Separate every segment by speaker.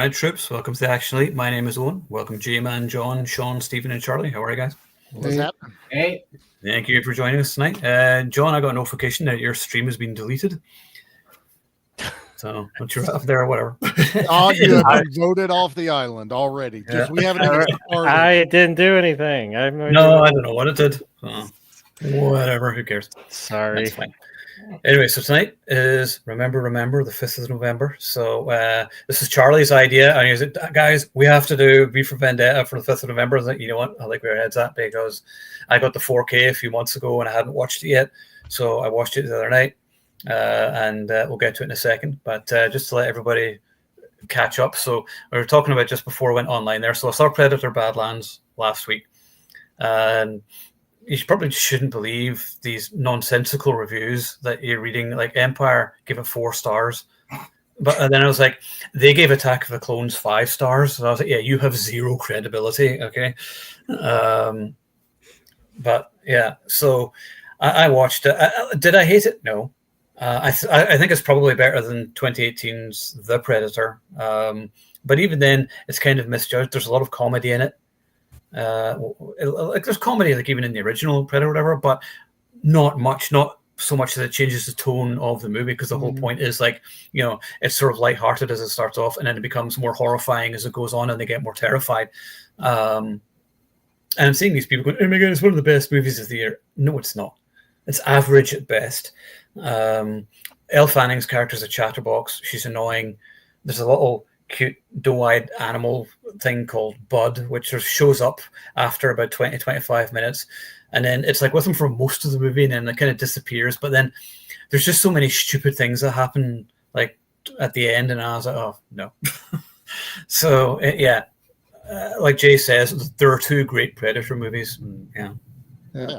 Speaker 1: Alright, troops, welcome to the Action Elite. My name is Owen. Welcome J-Man, John, Sean, Stephen, and Charlie. How are you guys?
Speaker 2: What's happening?
Speaker 3: Hey.
Speaker 1: Thank you for joining us tonight. John, I got a notification that your stream has been deleted. So, not sure up there or whatever.
Speaker 2: Oh, you have been voted off the island already. Just we haven't even started.
Speaker 4: I didn't do anything. I
Speaker 1: don't know what it did. So, whatever, who cares?
Speaker 4: Sorry.
Speaker 1: That's fine. Anyway, so tonight is Remember, the 5th of November. So this is Charlie's idea. And he said, guys, we have to do V for Vendetta for the 5th of November. I was like, you know what? I like where our head's at because I got the 4K a few months ago and I hadn't watched it yet. So I watched it the other night and we'll get to it in a second. But just to let everybody catch up. So we were talking about just before I went online there. So I saw Predator Badlands last week. And you probably shouldn't believe these nonsensical reviews that you're reading. Like Empire gave it 4 stars, but then I was like, they gave Attack of the Clones 5 stars. So I was like, yeah, you have zero credibility. Okay, but yeah. So I watched it. Did I hate it? No. I think it's probably better than 2018's The Predator. But even then, it's kind of misjudged. There's a lot of comedy in it. Like there's comedy like even in the original Predator or whatever, but not so much that it changes the tone of the movie, because the whole point is like, you know, it's sort of lighthearted as it starts off and then it becomes more horrifying as it goes on and they get more terrified. And I'm seeing these people going, oh my god, it's one of the best movies of the year. No, it's not. It's average at best. Elle Fanning's character is a chatterbox. She's annoying. There's a little cute doe-eyed animal thing called Bud, which shows up after about 20-25 minutes, and then it's like with him for most of the movie, and then it kind of disappears. But then there's just so many stupid things that happen like at the end, and I was like, oh no. So yeah, like Jay says, there are 2 great Predator movies.
Speaker 5: There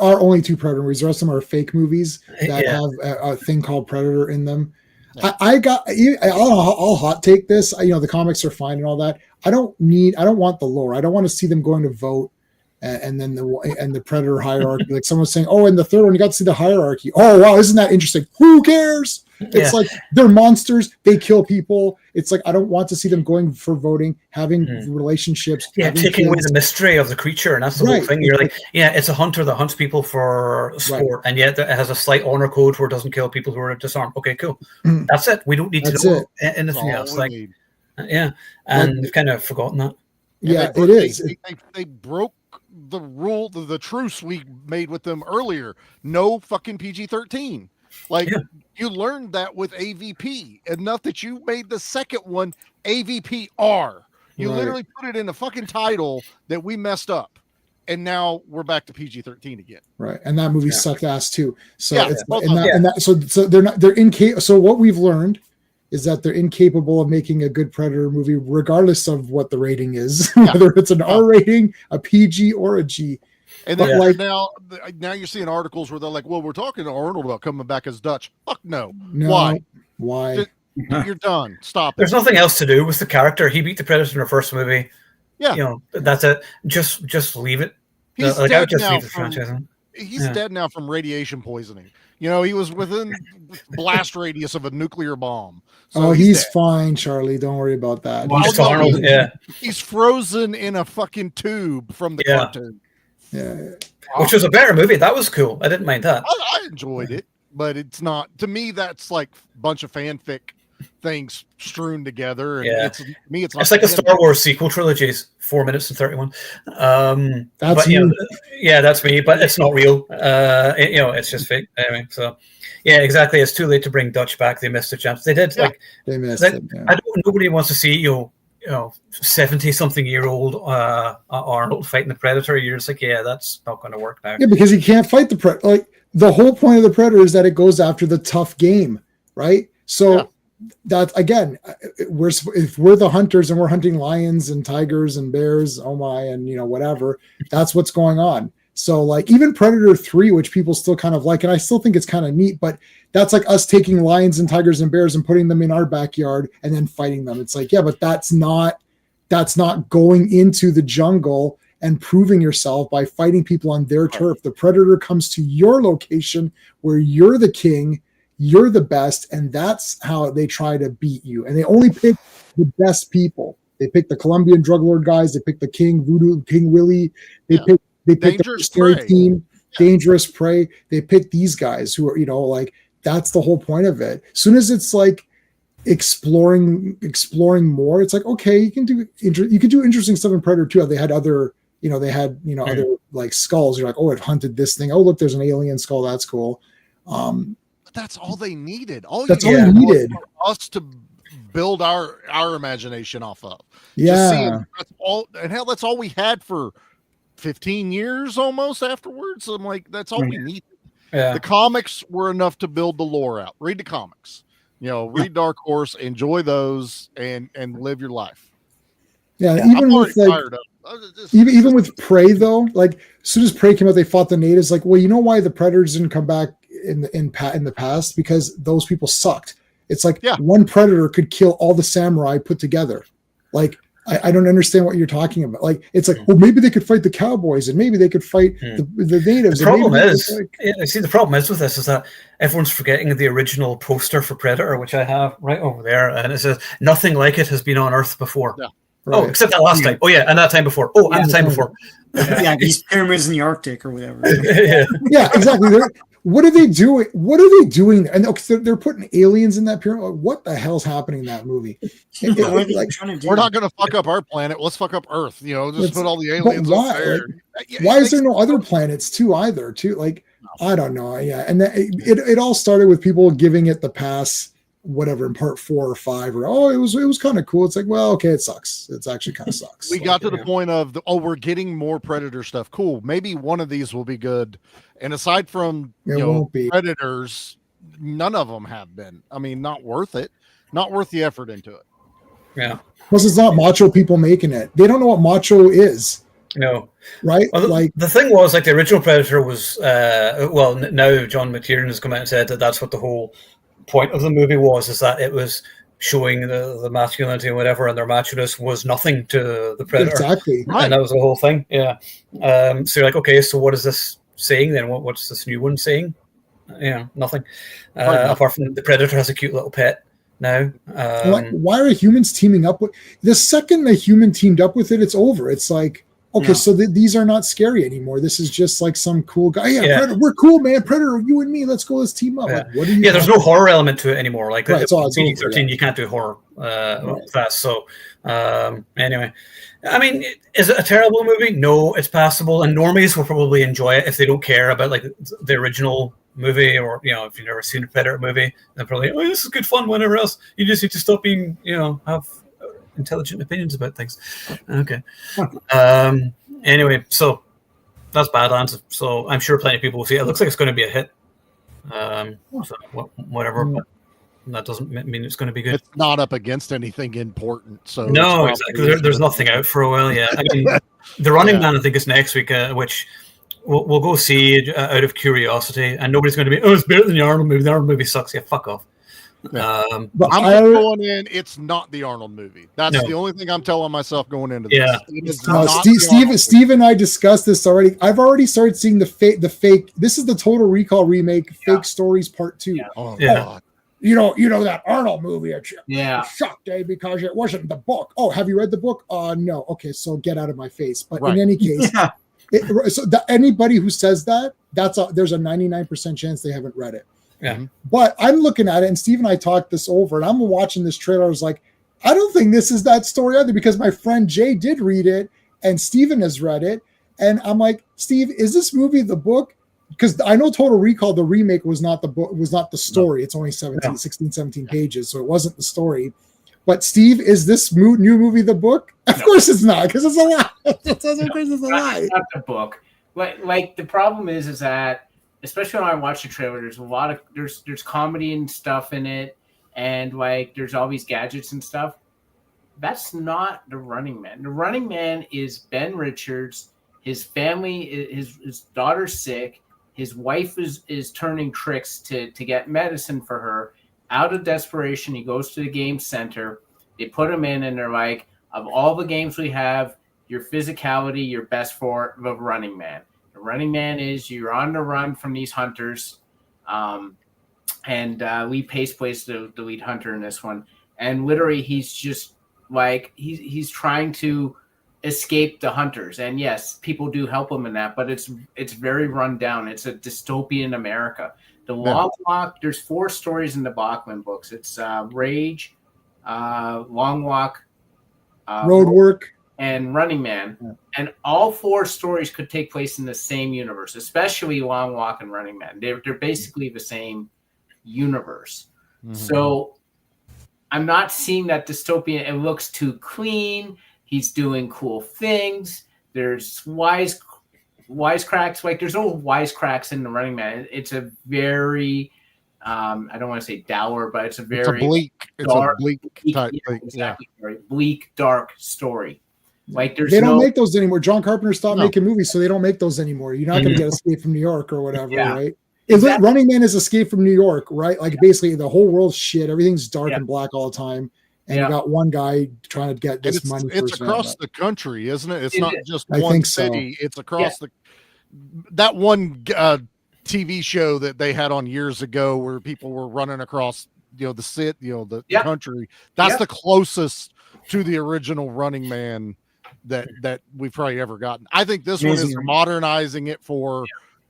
Speaker 5: are only 2 Predator movies. The rest of them are fake movies that have a thing called Predator in them. I'll hot take this. You know, the comics are fine and all that. I don't want the lore. I don't want to see them going to vote and then the Predator hierarchy. Like someone's saying, oh, in the 3rd one, you got to see the hierarchy. Oh, wow, isn't that interesting? Who cares? It's like they're monsters. They kill people. It's like I don't want to see them going for voting, having relationships.
Speaker 1: Taking away the mystery of the creature, and that's the whole thing. You're like, it's a hunter that hunts people for sport, and yet it has a slight honor code where it doesn't kill people who are disarmed. Okay, cool. That's it. We don't need to know anything else. Like, and we've kind of forgotten that.
Speaker 5: It is.
Speaker 2: They broke the rule, the truce we made with them earlier. No fucking PG-13. Like you learned that with AVP, enough that you made the second one AVP-R. You literally put it in the fucking title that we messed up, and now we're back to PG-13 again.
Speaker 5: Right, and that movie sucked ass too. So so they're not. They're incapable. So what we've learned is that they're incapable of making a good Predator movie, regardless of what the rating is, whether it's an R rating, a PG, or a G.
Speaker 2: And then now you're seeing articles where they're like, well, we're talking to Arnold about coming back as Dutch. Fuck no. Why? You're done. Stop it.
Speaker 1: There's nothing else to do with the character. He beat the Predator in the first movie. Yeah. You know, that's it. Just leave it.
Speaker 2: He's dead now he's dead now from radiation poisoning. You know, he was within blast radius of a nuclear bomb.
Speaker 5: So he's fine, Charlie. Don't worry about that.
Speaker 1: Arnold,
Speaker 2: he's frozen in a fucking tube from the cartoon.
Speaker 5: Yeah,
Speaker 1: which was a better movie. That was cool. I didn't mind that.
Speaker 2: I enjoyed it, but it's not, to me, that's like a bunch of fanfic things strewn together. And it's
Speaker 1: like the Star Wars sequel trilogies, 4 minutes and 31.
Speaker 5: That's you.
Speaker 1: That's me, but it's not real. It's just fake. Anyway, so exactly. It's too late to bring Dutch back. They missed a chance. They did.
Speaker 5: They missed it. Yeah.
Speaker 1: Nobody wants to see 70-something-year-old Arnold fighting the Predator. You're just like, that's not going to work now.
Speaker 5: Yeah, because he can't fight the Predator. Like the whole point of the Predator is that it goes after the tough game, right? So that again, if we're the hunters and we're hunting lions and tigers and bears, oh my, and whatever, that's what's going on. So like even Predator 3, which people still kind of like, and I still think it's kind of neat, but that's like us taking lions and tigers and bears and putting them in our backyard and then fighting them. It's like, but that's not going into the jungle and proving yourself by fighting people on their turf. The Predator comes to your location where you're the king, you're the best, and that's how they try to beat you. And they only pick the best people. They picked the Colombian drug lord guys. They picked the King Willie. They picked the
Speaker 2: Dangerous
Speaker 5: mercenary
Speaker 2: Prey.
Speaker 5: team, Dangerous Prey. They picked these guys who are, like, that's the whole point of it. As soon as it's like exploring more, it's like, okay, you can do interesting stuff in Predator 2. They had other, other like skulls. You're like, oh, it hunted this thing. Oh, look, there's an alien skull. That's cool.
Speaker 2: But that's all they needed.
Speaker 5: That's all they needed
Speaker 2: for us to build our imagination off of.
Speaker 5: Yeah.
Speaker 2: Just seeing, that's all, and hell, that's all we had for 15 years almost afterwards. I'm like, that's all we needed.
Speaker 1: Yeah.
Speaker 2: The comics were enough to build the lore out. Read the comics, read Dark Horse, enjoy those, and live your life.
Speaker 5: Yeah, even with like, even with Prey though, like as soon as Prey came out, they fought the natives. Like, well, you know why the Predators didn't come back in the past? Because those people sucked. It's like one Predator could kill all the samurai put together. Like, I don't understand what you're talking about. Like, it's like, well, maybe they could fight the cowboys and maybe they could fight the natives.
Speaker 1: The problem the problem is with this is that everyone's forgetting the original poster for Predator, which I have right over there, and it says nothing like it has been on Earth before. Yeah. Right. Oh, except that last time. Oh yeah, and that time before. Oh, and the time before.
Speaker 3: Yeah, these pyramids in the Arctic or whatever.
Speaker 5: Yeah, exactly. What are they doing? What are they doing? And they're putting aliens in that pyramid. Like, what the hell's happening in that movie?
Speaker 2: We're not going to fuck up our planet. Let's fuck up Earth. Just put all the aliens up there.
Speaker 5: Like, why is there no other planets too? Either too? Like, I don't know. Yeah, and it all started with people giving it the pass, whatever, in part 4 or 5, or it was kind of cool. It's like, well, okay, it sucks. It's actually kind of sucks.
Speaker 2: We got to the point of we're getting more Predator stuff. Cool. Maybe one of these will be good. And aside from Predators, none of them have been. I mean, not worth it. Not worth the effort into it.
Speaker 1: Yeah.
Speaker 5: Plus, it's not macho people making it. They don't know what macho is.
Speaker 1: No.
Speaker 5: Right?
Speaker 1: Well, the thing was, like, the original Predator was, now John McTiernan has come out and said that that's what the whole point of the movie was, is that it was showing the masculinity and whatever, and their macho-ness was nothing to the Predator.
Speaker 5: Exactly.
Speaker 1: Right. And that was the whole thing. Yeah. So you're like, okay, so what is this saying then? What's this new one saying? Yeah, nothing. Apart from the Predator has a cute little pet now.
Speaker 5: Why are humans teaming up with the second the human teamed up with it? It's over. It's like, okay, so these are not scary anymore. This is just like some cool guy. Yeah. Predator, we're cool, man. Predator, you and me, let's go. Let's team up.
Speaker 1: Yeah.
Speaker 5: Like, what are you?
Speaker 1: There's no horror element to it anymore. Like,
Speaker 5: right, it's
Speaker 1: PG-13, you can't do horror fast. So anyway, I mean, is it a terrible movie? No, it's passable, and normies will probably enjoy it if they don't care about like the original movie, or if you've never seen a Predator movie, they're probably, oh, this is good fun. Whenever else, you just need to stop being, have intelligent opinions about things. Okay. Anyway, so that's Badlands. So I'm sure plenty of people will see it. It looks like it's going to be a hit. So whatever. But that doesn't mean it's going to be good.
Speaker 2: It's not up against anything important. So
Speaker 1: no, exactly. There's nothing out for a while. Yeah, I mean, The Running Man, I think, is next week, which we'll go see out of curiosity, and nobody's going to be, oh, it's better than the Arnold movie. The Arnold movie sucks. Yeah, fuck off.
Speaker 2: Yeah. But I'm going in. It's not the Arnold movie. That's the only thing I'm telling myself going into this.
Speaker 5: Yeah, Steve and I discussed this already. I've already started seeing the fake. This is the Total Recall remake, Fake Stories Part 2.
Speaker 2: Yeah. Oh God.
Speaker 5: You know that Arnold movie. Shocked, because it wasn't the book. Oh, have you read the book? No. Okay, so get out of my face. But in any case, anybody who says that, there's a 99% chance they haven't read it.
Speaker 1: Yeah.
Speaker 5: But I'm looking at it, and Steve and I talked this over, and I'm watching this trailer. I was like, I don't think this is that story either, because my friend Jay did read it, and Steven has read it. And I'm like, Steve, is this movie the book? Because I know Total Recall, the remake, was not the book, was not the story. No. It's only 17 pages, so it wasn't the story. But Steve, is this new movie the book? Of course it's not, because it's a lie. It's a lie.
Speaker 6: It's not the book. Like the problem is that, especially when I watch the trailer, there's a lot of there's comedy and stuff in it, and like there's all these gadgets and stuff. That's not The Running Man. The Running Man is Ben Richards. His family, his daughter's sick. His wife is turning tricks to get medicine for her. Out of desperation, he goes to the game center. They put him in, and they're like, of all the games we have, your physicality, you're best for the Running Man. The Running Man is you're on the run from these hunters. And Lee Pace plays the lead hunter in this one. And literally, he's just like he's trying to escape the hunters, and yes, people do help him in that, but it's very run down. It's a dystopian America. The Long Walk, there's 4 stories in the Bachman books. It's Rage, Long Walk,
Speaker 5: Road Work,
Speaker 6: and Running Man.
Speaker 5: Yeah.
Speaker 6: And all 4 stories could take place in the same universe, especially Long Walk and Running Man. They're basically the same universe.
Speaker 2: Mhm.
Speaker 6: So I'm not seeing that dystopian. It looks too clean. He's doing cool things. There's wisecracks. Like there's no wisecracks in the Running Man. It's a very, I don't want to say dour, but it's a very dark,
Speaker 2: bleak type thing.
Speaker 6: exactly, very bleak, dark story. Like
Speaker 5: they don't make those anymore. John Carpenter stopped making movies, so they don't make those anymore. You're not going to get Escape from New York or whatever, right? Exactly. Running Man is Escape from New York, right? Like basically the whole world's shit. Everything's dark and black all the time. And you got one guy trying to get this money.
Speaker 2: It's across the country, isn't it? It's not just
Speaker 5: I
Speaker 2: one
Speaker 5: think
Speaker 2: city.
Speaker 5: So.
Speaker 2: It's across that one TV show that they had on years ago where people were running across, the country. That's the closest to the original Running Man that we've probably ever gotten. I think this one is modernizing it for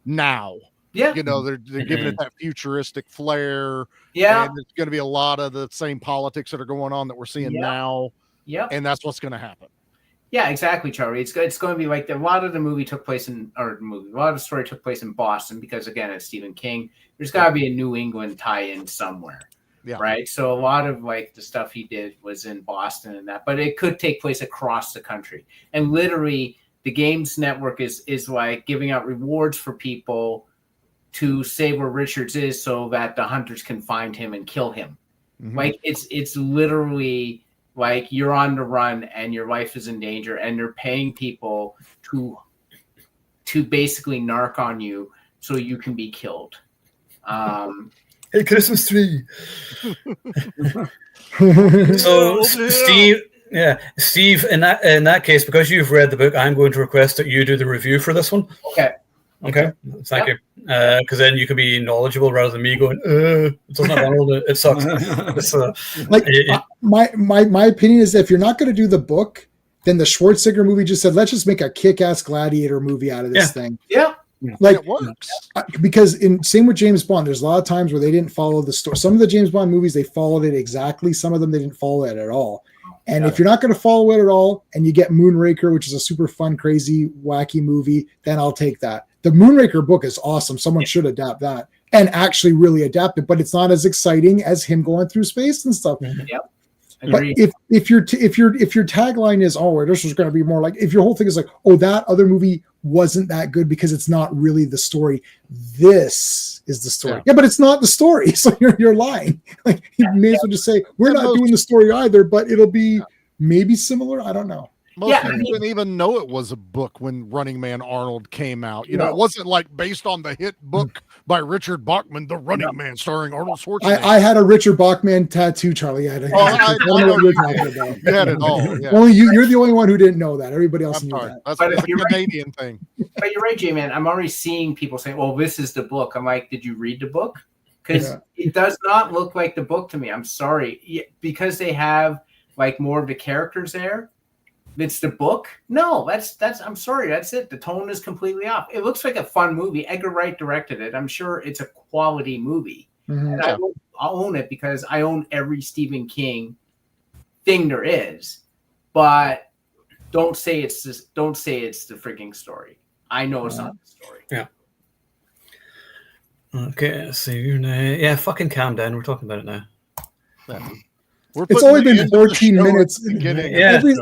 Speaker 2: now.
Speaker 6: Yeah,
Speaker 2: they're giving it that futuristic flair.
Speaker 6: Yeah,
Speaker 2: and it's going to be a lot of the same politics that are going on that we're seeing now.
Speaker 6: Yeah,
Speaker 2: and that's what's going to happen.
Speaker 6: Yeah, exactly, Charlie. It's going to be like a lot of the movie took place a lot of the story took place in Boston because again, it's Stephen King. There's got to be a New England tie-in somewhere. Yeah. Right. So a lot of like the stuff he did was in Boston and that, but it could take place across the country. And literally, the Games Network is like giving out rewards for people to say where Richards is so that the hunters can find him and kill him. Mm-hmm. Like it's literally like you're on the run and your life is in danger and they're paying people to basically narc on you so you can be killed.
Speaker 1: Hey, Christmas tree. So Steve, in that case, because you've read the book, I'm going to request that you do the review for this one. Okay, thank you. Because then you can be knowledgeable rather than me going, it doesn't have Arnold, it sucks.
Speaker 5: My opinion is that if you're not going to do the book, then the Schwarzenegger movie just said, let's just make a kick-ass gladiator movie out of this thing.
Speaker 6: Yeah.
Speaker 5: Like
Speaker 2: it works.
Speaker 5: Because same with James Bond, there's a lot of times where they didn't follow the story. Some of the James Bond movies, they followed it exactly. Some of them, they didn't follow it at all. And if you're not going to follow it at all and you get Moonraker, which is a super fun, crazy, wacky movie, then I'll take that. The Moonraker book is awesome. Someone should adapt that and actually really adapt it, but it's not as exciting as him going through space and stuff.
Speaker 6: Yep.
Speaker 5: But if your tagline is, oh, this is going to be more like, if your whole thing is like, oh, that other movie wasn't that good because it's not really the story. This is the story. Yeah, but it's not the story. So you're lying. Like you may as well just say, we're not doing the story either, but it'll be maybe similar. I don't know.
Speaker 2: Most people didn't even know it was a book when Running Man Arnold came out. It wasn't like based on the hit book by Richard Bachman, The Running Man, starring Arnold Schwarzenegger.
Speaker 5: I had a Richard Bachman tattoo, Charlie. I don't know what you're talking about.
Speaker 2: You had it all. Yeah.
Speaker 5: Only you're the only one who didn't know that. Everybody else knew that.
Speaker 2: That's a Canadian thing.
Speaker 6: But you're right, J-Man. I'm already seeing people saying, well, this is the book. I'm like, did you read the book? Because it does not look like the book to me. I'm sorry. Because they have like more of the characters there. It's the book? No, that's I'm sorry, that's it. The tone is completely off. It looks like a fun movie. Edgar Wright directed it. I'm sure it's a quality movie. Mm-hmm. And I'll own it because I own every Stephen King thing there is. But don't say it's the freaking story. I know it's not the story.
Speaker 1: Yeah. Okay, so fucking calm down. We're talking about it now.
Speaker 2: Yeah.
Speaker 5: It's only been 14 minutes. Every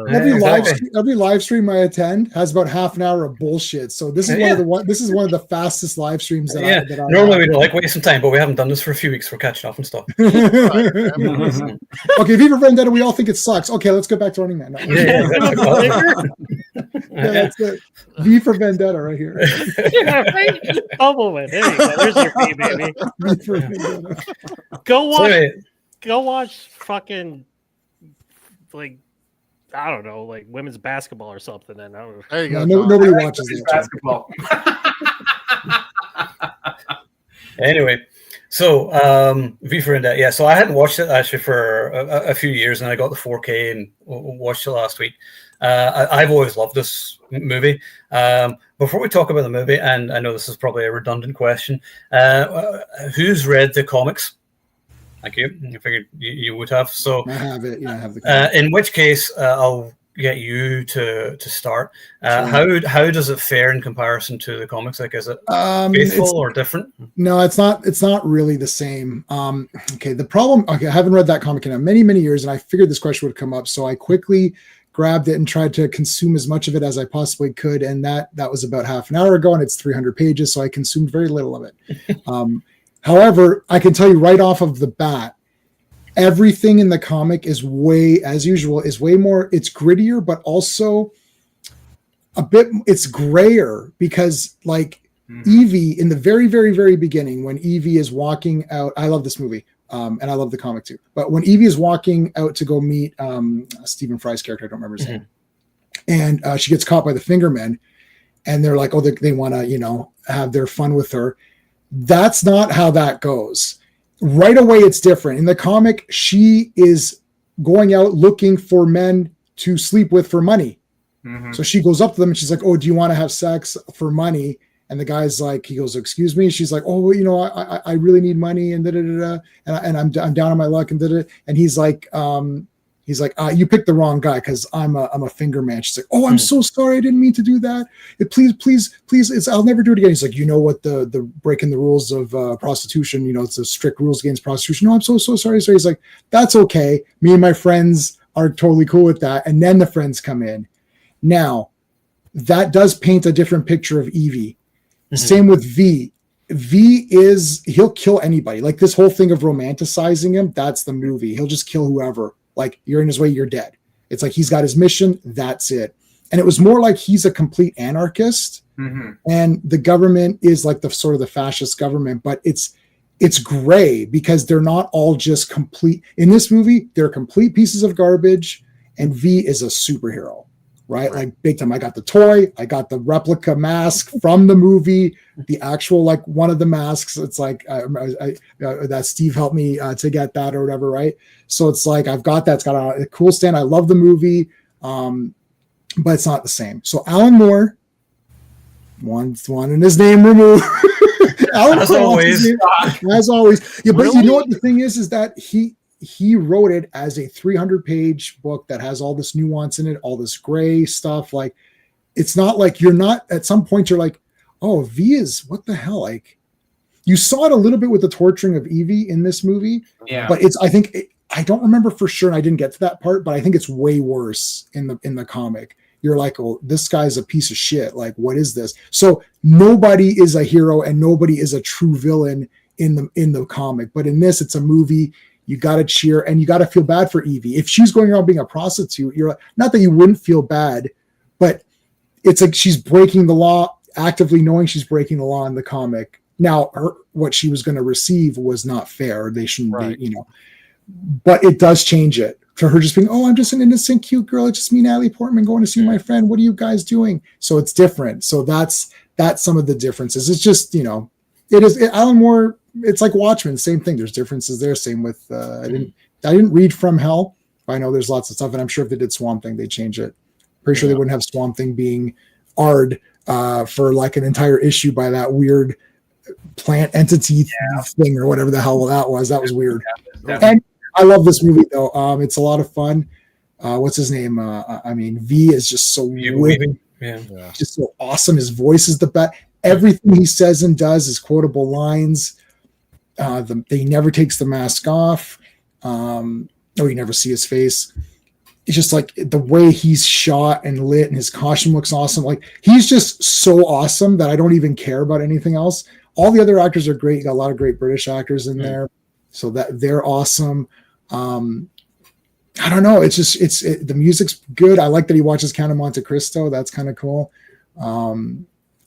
Speaker 5: live stream I attend has about half an hour of bullshit. So this is one of the fastest live streams that I
Speaker 1: normally we don't like wasting time, but we haven't done this for a few weeks. We're catching up and stuff.
Speaker 5: Okay, Viva Vendetta, we all think it sucks. Okay, let's go back to Running Man. That's it. V for Vendetta right here.
Speaker 4: Bubble it. There you go. There's your fee, baby. V for Vendetta. Go watch fucking like I don't know, like women's basketball or something. And I don't know.
Speaker 2: There you go.
Speaker 5: Nobody watches
Speaker 6: basketball.
Speaker 1: Anyway, so V for Vendetta. Yeah, so I hadn't watched it actually for a few years, and I got the 4K and watched it last week. I've always loved this movie. Before we talk about the movie, and I know this is probably a redundant question, who's read the comics? Thank you. I figured you would have. So
Speaker 5: I have it. Yeah, I have the comics.
Speaker 1: in which case, I'll get you to start.
Speaker 5: Sure.
Speaker 1: How does it fare in comparison to the comics? Like, is it faithful or different?
Speaker 5: No, it's not. It's not really the same. Okay, the problem. Okay, I haven't read that comic in many, many years, and I figured this question would come up, so I quickly grabbed it and tried to consume as much of it as I possibly could, and that was about half an hour ago, and it's 300 pages, so I consumed very little of it. However, I can tell you right off of the bat, everything in the comic is way, as usual, is way more. It's grittier, but also a bit. It's grayer because, like, Evie in the very, very, very beginning, when Evie is walking out. I love this movie. And I love the comic too. But when Evie is walking out to go meet Stephen Fry's character, I don't remember his name, and she gets caught by the Fingermen, and they're like, oh, they want to, have their fun with her. That's not how that goes. Right away, it's different. In the comic, she is going out looking for men to sleep with for money. So she goes up to them and she's like, oh, do you want to have sex for money? And the guy's like, he goes, excuse me. She's like, oh, well, I really need money, and and I'm down on my luck, and and he's like, you picked the wrong guy because I'm a finger man. She's like, oh, I'm so sorry, I didn't mean to do that. Please, I'll never do it again. He's like, what the breaking the rules of prostitution? It's the strict rules against prostitution. No, I'm so sorry. So he's like, that's okay. Me and my friends are totally cool with that. And then the friends come in. Now, that does paint a different picture of Evie. Same with V. He'll kill anybody. Like, this whole thing of romanticizing him, that's the movie. He'll just kill whoever. Like, you're in his way, you're dead. It's like he's got his mission, that's it. And it was more like he's a complete anarchist, and the government is like the sort of the fascist government, but it's gray because they're not all just complete. In this movie, they're complete pieces of garbage, and V is a superhero. Right? Like, big time. I got the toy. I got the replica mask from the movie, the actual, like, one of the masks. It's like that Steve helped me to get that or whatever. Right. So it's like, I've got that. It's got a cool stand. I love the movie, but it's not the same. So Alan Moore wants his name removed. Alan
Speaker 1: As always.
Speaker 5: As always. Yeah, but
Speaker 2: Really?
Speaker 5: you know what the thing is that he wrote it as a 300-page book that has all this nuance in it, all this gray stuff. Like, it's not like you're not, at some point you're like, oh, V is, what the hell? Like, you saw it a little bit with the torturing of Evie in this movie, but I don't remember for sure, and I didn't get to that part, but I think it's way worse in the comic. You're like, oh, this guy's a piece of shit. Like, what is this? So nobody is a hero and nobody is a true villain in the comic, but in this, it's a movie. You got to cheer and you got to feel bad for Evie. If she's going around being a prostitute, you're like, not that you wouldn't feel bad, but it's like she's breaking the law, actively knowing she's breaking the law in the comic. Now, what she was going to receive was not fair. They shouldn't be, but it does change it to her just being, oh, I'm just an innocent, cute girl. It's just me, Natalie Portman, going to see my friend. What are you guys doing? So it's different. So that's some of the differences. It's just, it is Alan Moore. It's like Watchmen, same thing. There's differences there. Same with I didn't read From Hell, but I know there's lots of stuff, and I'm sure if they did Swamp Thing, they'd change it. Pretty sure they wouldn't have Swamp Thing being Ard for like an entire issue by that weird plant entity thing or whatever the hell that was. That was weird. And I love this movie though. It's a lot of fun. What's his name? V is just so wicked. Just so awesome. His voice is the best. Everything he says and does is quotable lines. He never takes the mask off. You never see his face. It's just like the way he's shot and lit, and his costume looks awesome. Like, he's just so awesome that I don't even care about anything else. All the other actors are great. You got a lot of great British actors in there, so that they're awesome. I don't know. It's just the music's good. I like that he watches Count of Monte Cristo. That's kind of cool.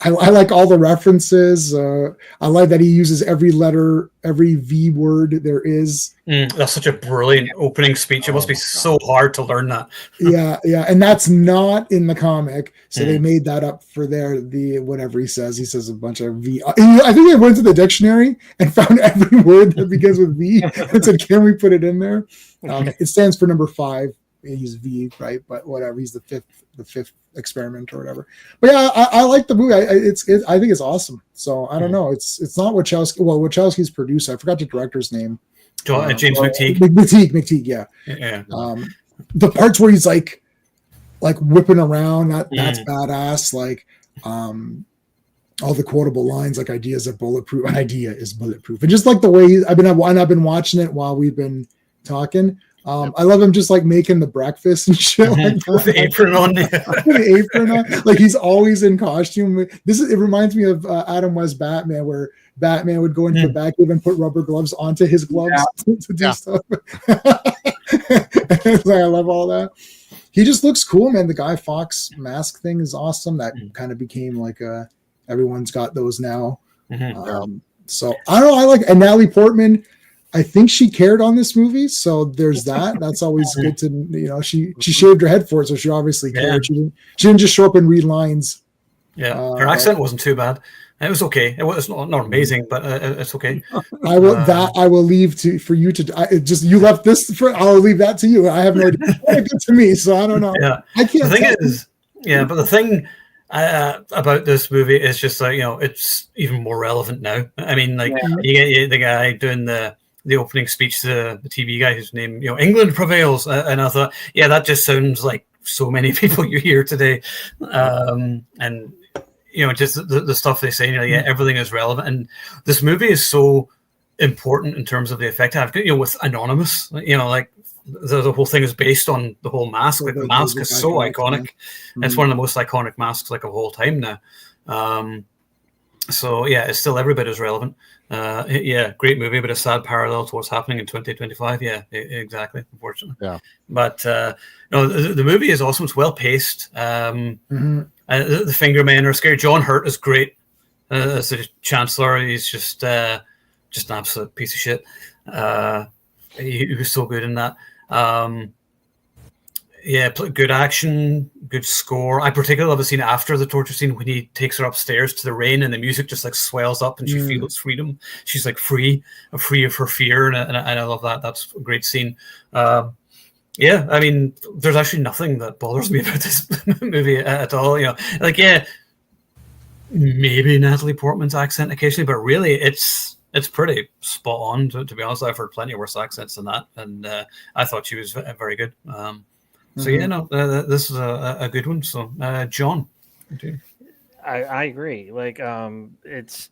Speaker 5: I like all the references. I like that he uses every letter, every V word there is.
Speaker 1: That's such a brilliant opening speech. It must be so hard to learn that.
Speaker 5: Yeah, and that's not in the comic, so they made that up for the whatever he says a bunch of V. I think they went to the dictionary and found every word that begins with V and said, can we put it in there? It stands for number 5. He's V, right? But whatever, he's the fifth experiment or whatever. But yeah, I like the movie. I think it's awesome. So I don't know, it's not Wachowski. Well, Wachowski's producer, I forgot the director's name.
Speaker 1: James McTeague.
Speaker 5: McTeague, yeah. The parts where he's like whipping around, that's badass. Like all the quotable lines, like idea is bulletproof, and just like the way I've been watching it while we've been talking. I love him just like making the breakfast and shit like that.
Speaker 1: With the apron on.
Speaker 5: The apron on. Like he's always in costume. It reminds me of Adam West Batman, where Batman would go into the Batcave and put rubber gloves onto his gloves to do stuff. I love all that. He just looks cool, man. The Guy Fawkes mask thing is awesome. That kind of became like everyone's got those now. So I don't know. I like, and Natalie Portman, I think she cared on this movie, so there's that. That's always good to She shaved her head for it, so she obviously cared. She didn't just show up and read lines.
Speaker 1: Yeah, her accent wasn't too bad. It was okay. It was not amazing, but it's okay.
Speaker 5: I will leave for you to. You left this for. I'll leave that to you. I have no idea. It's good to me, so I don't know.
Speaker 1: Yeah,
Speaker 5: I can't.
Speaker 1: The thing is, but the thing about this movie is just like it's even more relevant now. I mean, like you get the guy doing the opening speech to the TV guy whose name, England prevails. And I thought, that just sounds like so many people you hear today. And, just the stuff they say, everything is relevant. And this movie is so important in terms of the effect it had, with Anonymous, like the whole thing is based on the whole mask. Like the mask is so iconic. It's one of the most iconic masks like of all time now. So it's still every bit as relevant. Great movie, but a sad parallel to what's happening in 2025. Yeah, exactly. Unfortunately, But the movie is awesome. It's well paced. The finger men are scary. John Hurt is great as the Chancellor. He's just an absolute piece of shit. He was so good in that. Good action, good score. I particularly love the scene after the torture scene when he takes her upstairs to the rain and the music just like swells up and she feels freedom. She's like free of her fear, and I love that. That's a great scene. I mean, there's actually nothing that bothers me about this movie at all. Maybe Natalie Portman's accent occasionally, but really it's pretty spot on. To be honest, I've heard plenty worse accents than that, and I thought she was very good. So this is a good one. So John,
Speaker 4: I agree. Like it's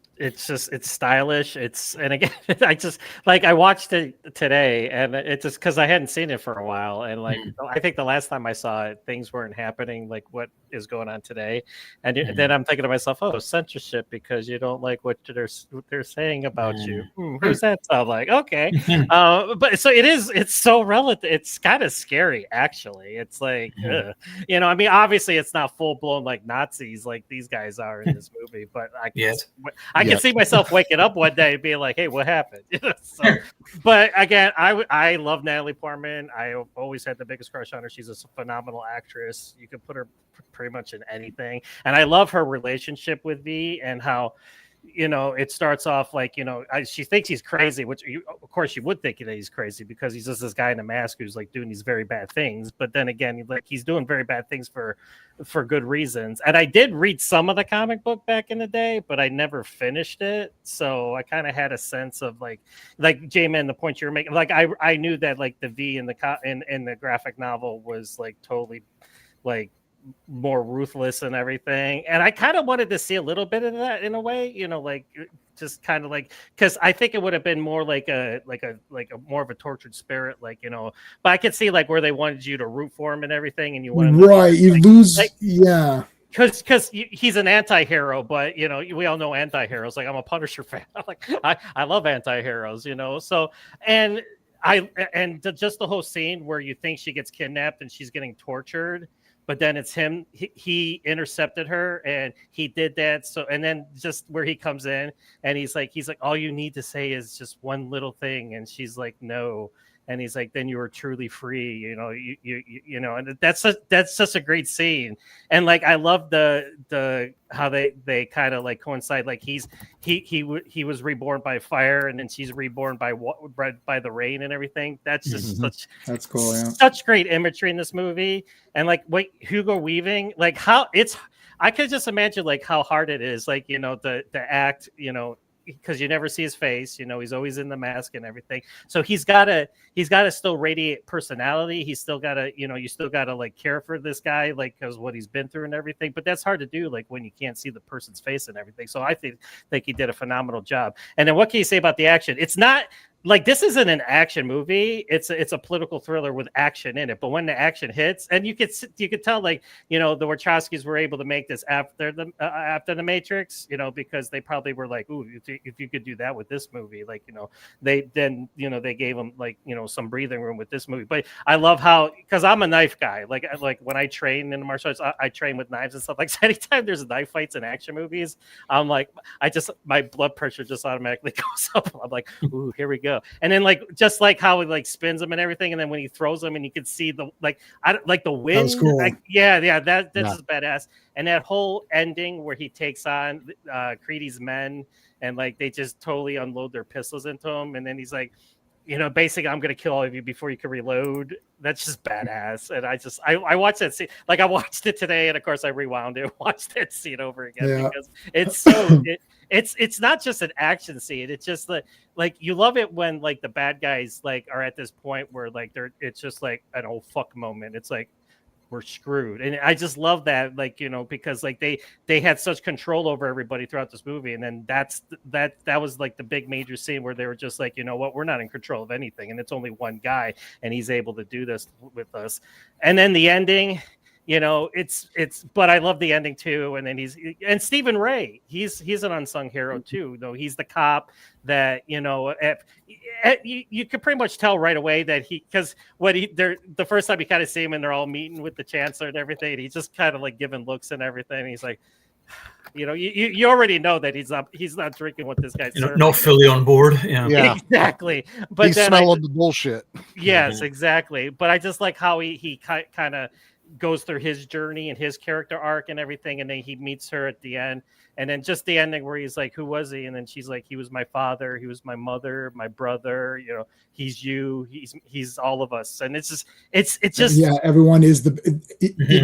Speaker 4: stylish. And again, I watched it today, and it's just because I hadn't seen it for a while, and I think the last time I saw it, things weren't happening like what is going on today, and then I'm thinking to myself, censorship because you don't like what they're saying about you. Who's that sound like? Okay, but so it's so relative. It's kind of scary, actually. It's like I mean, obviously it's not full blown like Nazis like these guys are in this movie, but I can see myself waking up one day and being like, hey, what happened? But again, I love Natalie Portman. I always had the biggest crush on her. She's a phenomenal actress. You can put her pretty much in anything. And I love her relationship with V and how, it starts off like, she thinks he's crazy, which of course you would think that he's crazy because he's just this guy in a mask who's like doing these very bad things. But then again, he's doing very bad things for good reasons. And I did read some of the comic book back in the day, but I never finished it. So I kind of had a sense of like J-Man, the point you're making, like I knew that like the V in the graphic novel was like totally like more ruthless and everything, and I kind of wanted to see a little bit of that in a way, just kind of like, because I think it would have been more like a more of a tortured spirit, but I could see like where they wanted you to root for him and everything, and you want
Speaker 5: you lose
Speaker 4: because he's an anti-hero, but we all know anti-heroes. Like I'm a Punisher fan. I love anti-heroes, so and just the whole scene where you think she gets kidnapped and she's getting tortured, but then it's him. He intercepted her, and he did that. So, and then just where he comes in, and he's like, all you need to say is just one little thing, and she's like, no. And he's like, then you are truly free, you know, and that's such a great scene. And like, I love the how they kind of like coincide. Like he was reborn by fire, and then she's reborn by the rain and everything. That's just
Speaker 5: that's cool. Yeah.
Speaker 4: Such great imagery in this movie. And like, Hugo Weaving, like I could just imagine like how hard it is, like, you know, the act, you know, because you never see his face, you know, he's always in the mask and everything. So he's gotta still radiate personality. He's still gotta, you know, you still gotta like care for this guy, like, because what he's been through and everything. But that's hard to do, like when you can't see the person's face and everything. So I think he did a phenomenal job. And then what can you say about the action? It's not like, this isn't an action movie. It's a political thriller with action in it. But when the action hits, and you could tell, like, you know, the Wachowskis were able to make this after the Matrix, you know, because they probably were like, ooh, if you could do that with this movie, like, you know, they gave them, like, you know, some breathing room with this movie. But I love how, because I'm a knife guy, like when I train in martial arts, I train with knives and stuff. Like, so anytime there's knife fights in action movies, I'm like, my blood pressure just automatically goes up. I'm like, ooh, here we go. And then like, just like how it like spins them and everything, and then when he throws them and you can see the the wind. That was cool. Like, that's just badass. And that whole ending where he takes on Creedy's men, and like they just totally unload their pistols into him, and then he's like, you know, basically, I'm gonna kill all of you before you can reload. That's just badass. And I watched that scene. Like, I watched it today, and of course I rewound it and watched that scene over again because it's so it's not just an action scene. It's just like you love it when like the bad guys like are at this point where like it's just like an oh fuck moment. It's like, we're screwed. And I just love that, like, you know, because like they had such control over everybody throughout this movie. And then that was like the big major scene where they were just like, you know what, we're not in control of anything. And it's only one guy, and he's able to do this with us. And then the ending, you know, it's but I love the ending too. And then Stephen Ray, he's an unsung hero too, though. He's the cop that, you know, you could pretty much tell right away that because the first time you kind of see him and they're all meeting with the chancellor and everything, and he's just kind of like giving looks and everything. And he's like, you know, you already know that he's not drinking what this guy's serving.
Speaker 1: Not fully on board. Yeah.
Speaker 4: Exactly. But
Speaker 2: he's smelling the bullshit.
Speaker 4: Yes, exactly. But I just like how he kind of goes through his journey and his character arc and everything, and then he meets her at the end, and then just the ending where he's like, who was he? And then she's like, he was my father, he was my mother, my brother, you know, he's you, he's all of us. And it's just
Speaker 5: everyone is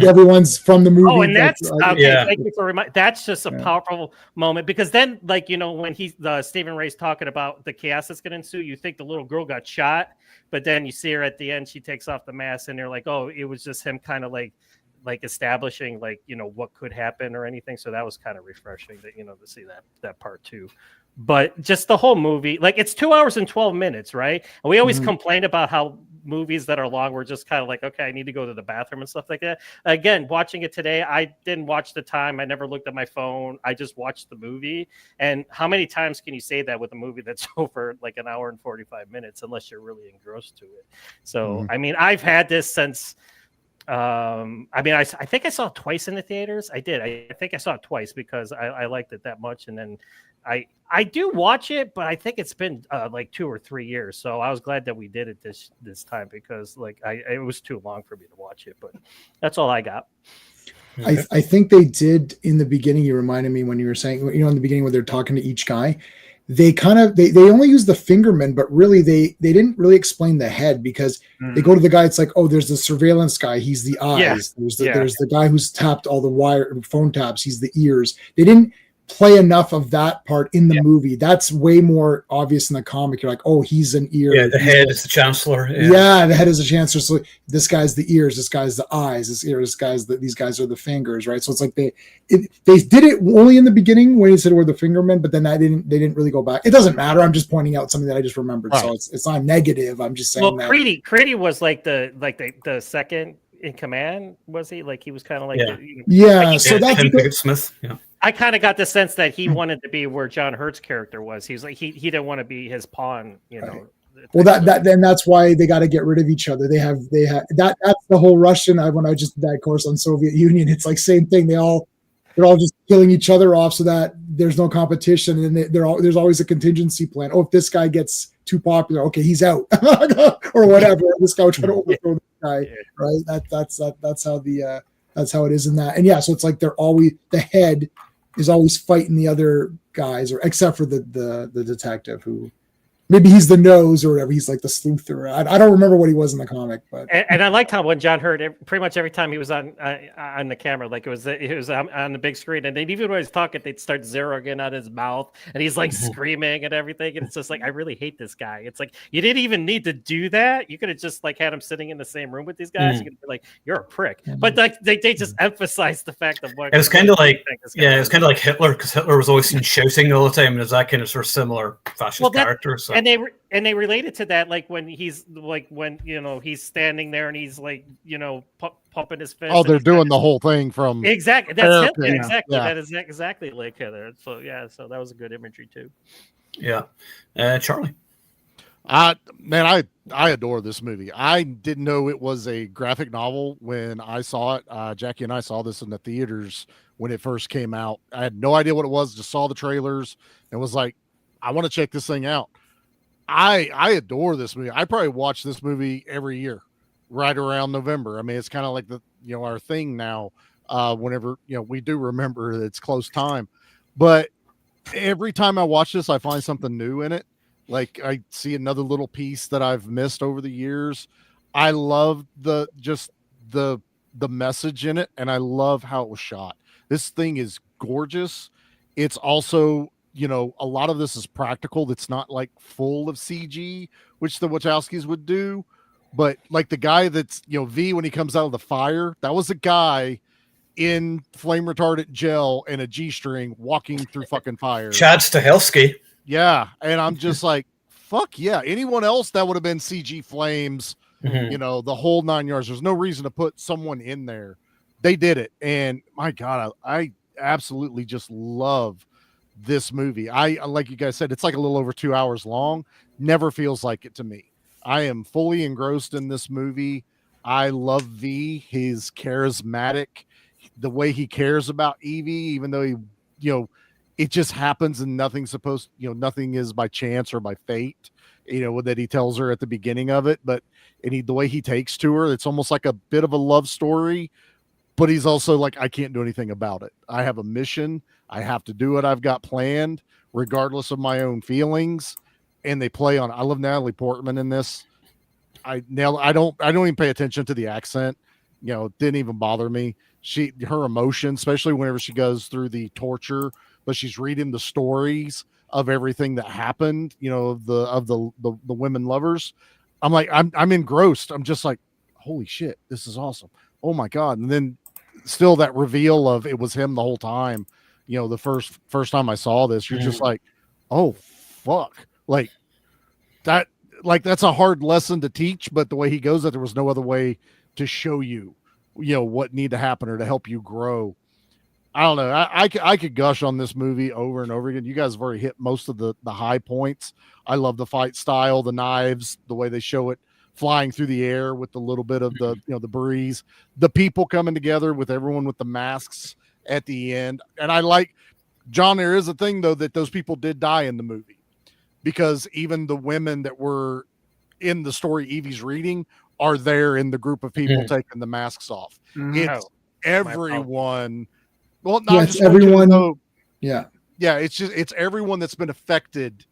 Speaker 5: everyone's from the movie.
Speaker 4: And that's okay. Thank you for that's just a powerful moment, because then, like, you know, when Stephen Ray's talking about the chaos that's going to ensue, you think the little girl got shot, but then you see her at the end, she takes off the mask, and they're like, oh, it was just him kind of like establishing, like, you know, what could happen or anything. So that was kind of refreshing that, you know, to see that part too. But just the whole movie, like, it's 2 hours and 12 minutes, right? And we always complain about how movies that are long, we're just kind of like, okay, I need to go to the bathroom and stuff like that. Again, watching it today, I didn't watch the time. I never looked at my phone. I just watched the movie. And how many times can you say that with a movie that's over like an hour and 45 minutes, unless you're really engrossed to it? So, I mean, I've had this since, I think I saw it twice in the theaters. I did. I think I saw it twice because I liked it that much. And then I do watch it, but I think it's been like 2 or 3 years. So I was glad that we did it this time, because like it was too long for me to watch it. But that's all I got.
Speaker 5: I think they did in the beginning. You reminded me when you were saying, you know, in the beginning when they're talking to each guy, they kind of they only use the fingermen, but really they didn't really explain the head, because they go to the guy. It's like, oh, there's the surveillance guy. He's the eyes. There's the guy who's tapped all the phone taps. He's the ears. They didn't play enough of that part in the movie. That's way more obvious in the comic. You're like, oh, he's an ear.
Speaker 1: Yeah, the head is the chancellor.
Speaker 5: Yeah, the head is the chancellor. So this guy's the ears, this guy's the eyes, this ear, these guys are the fingers, right? So it's like they did it only in the beginning when he said we're the fingermen, but then they didn't really go back. It doesn't matter. I'm just pointing out something that I just remembered. Right. So it's not negative. I'm just saying. Well,
Speaker 4: that Creedy was like the second in command, was he? Like he was kind of like
Speaker 5: so that's
Speaker 1: Pickett Smith. Yeah.
Speaker 4: I kind of got the sense that he wanted to be where John Hurt's character was. He was like he didn't want to be his pawn, you know.
Speaker 5: Well, then that's why they got to get rid of each other. They have that's the whole Russian. When I just did that course on Soviet Union, it's like same thing. They're all just killing each other off so that there's no competition, and there's always a contingency plan. Oh, if this guy gets too popular, okay, he's out, or whatever. This guy will try to overthrow this guy, right? That's how it is in that. And yeah, so it's like the head is always fighting the other guys, or except for the detective who. Maybe he's the nose or whatever. He's like the sleuth, or I don't remember what he was in the comic. But
Speaker 4: and I liked how when John heard pretty much every time he was on the camera, like it was on the big screen, and then even when he's talking, they'd start zeroing in on his mouth, and he's like screaming and everything, and it's just like I really hate this guy. It's like you didn't even need to do that. You could have just like had him sitting in the same room with these guys. You could be like, you're a prick, but like they just emphasized the fact of what
Speaker 1: it was kind of like it's kind of like Hitler, because Hitler was always seen shouting all the time, and there's that kind of sort of similar fascist character. So.
Speaker 4: And they related to that, like when he's standing there and he's like pumping his fist.
Speaker 2: Oh, they're doing the whole thing from
Speaker 4: exactly. That's Hitler.
Speaker 2: Yeah.
Speaker 4: Exactly.
Speaker 2: Yeah.
Speaker 4: That is exactly like Hitler. So so that was a good imagery too.
Speaker 1: Yeah, Charlie.
Speaker 2: Man, I adore this movie. I didn't know it was a graphic novel when I saw it. Jackie and I saw this in the theaters when it first came out. I had no idea what it was. Just saw the trailers and was like, I want to check this thing out. I adore this movie. I probably watch this movie every year, right around November. I mean, it's kind of like our thing now. Whenever we do remember that it's close time, but every time I watch this, I find something new in it. Like I see another little piece that I've missed over the years. I love the message in it, and I love how it was shot. This thing is gorgeous. It's also a lot of this is practical. That's not like full of CG, which the Wachowskis would do. But like the guy that's, V, when he comes out of the fire, that was a guy in flame retardant gel and a G-string walking through fucking fire.
Speaker 1: Chad Stahelski.
Speaker 2: Yeah. And I'm just like, fuck yeah. Anyone else that would have been CG flames, the whole 9 yards. There's no reason to put someone in there. They did it. And my God, I absolutely just love this movie. I like you guys said, it's like a little over 2 hours long. Never feels like it to me. I am fully engrossed in this movie. I love V. He's charismatic. The way he cares about Evie, even though he, it just happens and nothing's supposed, nothing is by chance or by fate, that he tells her at the beginning of it. But the way he takes to her, it's almost like a bit of a love story. But he's also like, I can't do anything about it. I have a mission. I have to do what I've got planned, regardless of my own feelings. And they play on. I love Natalie Portman in this. I don't even pay attention to the accent. It didn't even bother me. Her emotion, especially whenever she goes through the torture, but she's reading the stories of everything that happened. Of the women lovers. I'm like, I'm engrossed. I'm just like, holy shit, this is awesome. Oh my God. And then still that reveal of it was him the whole time. The first time I saw this, you're just like, oh fuck. Like that's a hard lesson to teach, but the way he goes, that there was no other way to show you, what need to happen or to help you grow. I don't know. I could gush on this movie over and over again. You guys have already hit most of the high points. I love the fight style, the knives, the way they show it flying through the air with a little bit of the breeze, the people coming together with everyone with the masks at the end. And I like, John, there is a thing though, that those people did die in the movie, because even the women that were in the story Evie's reading are there in the group of people taking the masks off. It's everyone. Well, not just everyone.
Speaker 5: Yeah.
Speaker 2: It's everyone that's been affected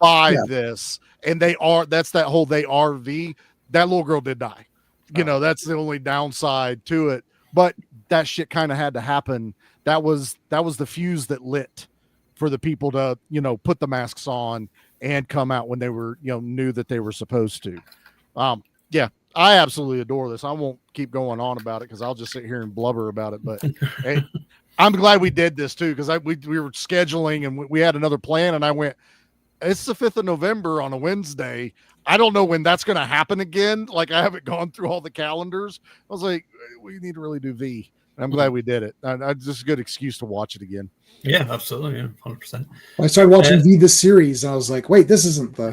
Speaker 2: by this. And they are V. That little girl did die. That's the only downside to it. But that shit kind of had to happen. That was the fuse that lit for the people to, put the masks on and come out when they were, knew that they were supposed to. Yeah, I absolutely adore this. I won't keep going on about it because I'll just sit here and blubber about it. But hey, I'm glad we did this too, because we were scheduling and we had another plan, and I went, It's the 5th of November on a Wednesday. I don't know when that's going to happen again. Like, I haven't gone through all the calendars. I was like, we need to really do V. And I'm glad we did it. Just a good excuse to watch it again.
Speaker 1: Yeah, absolutely. Yeah, 100%.
Speaker 5: I started watching V the series, and I was like, wait, this isn't the.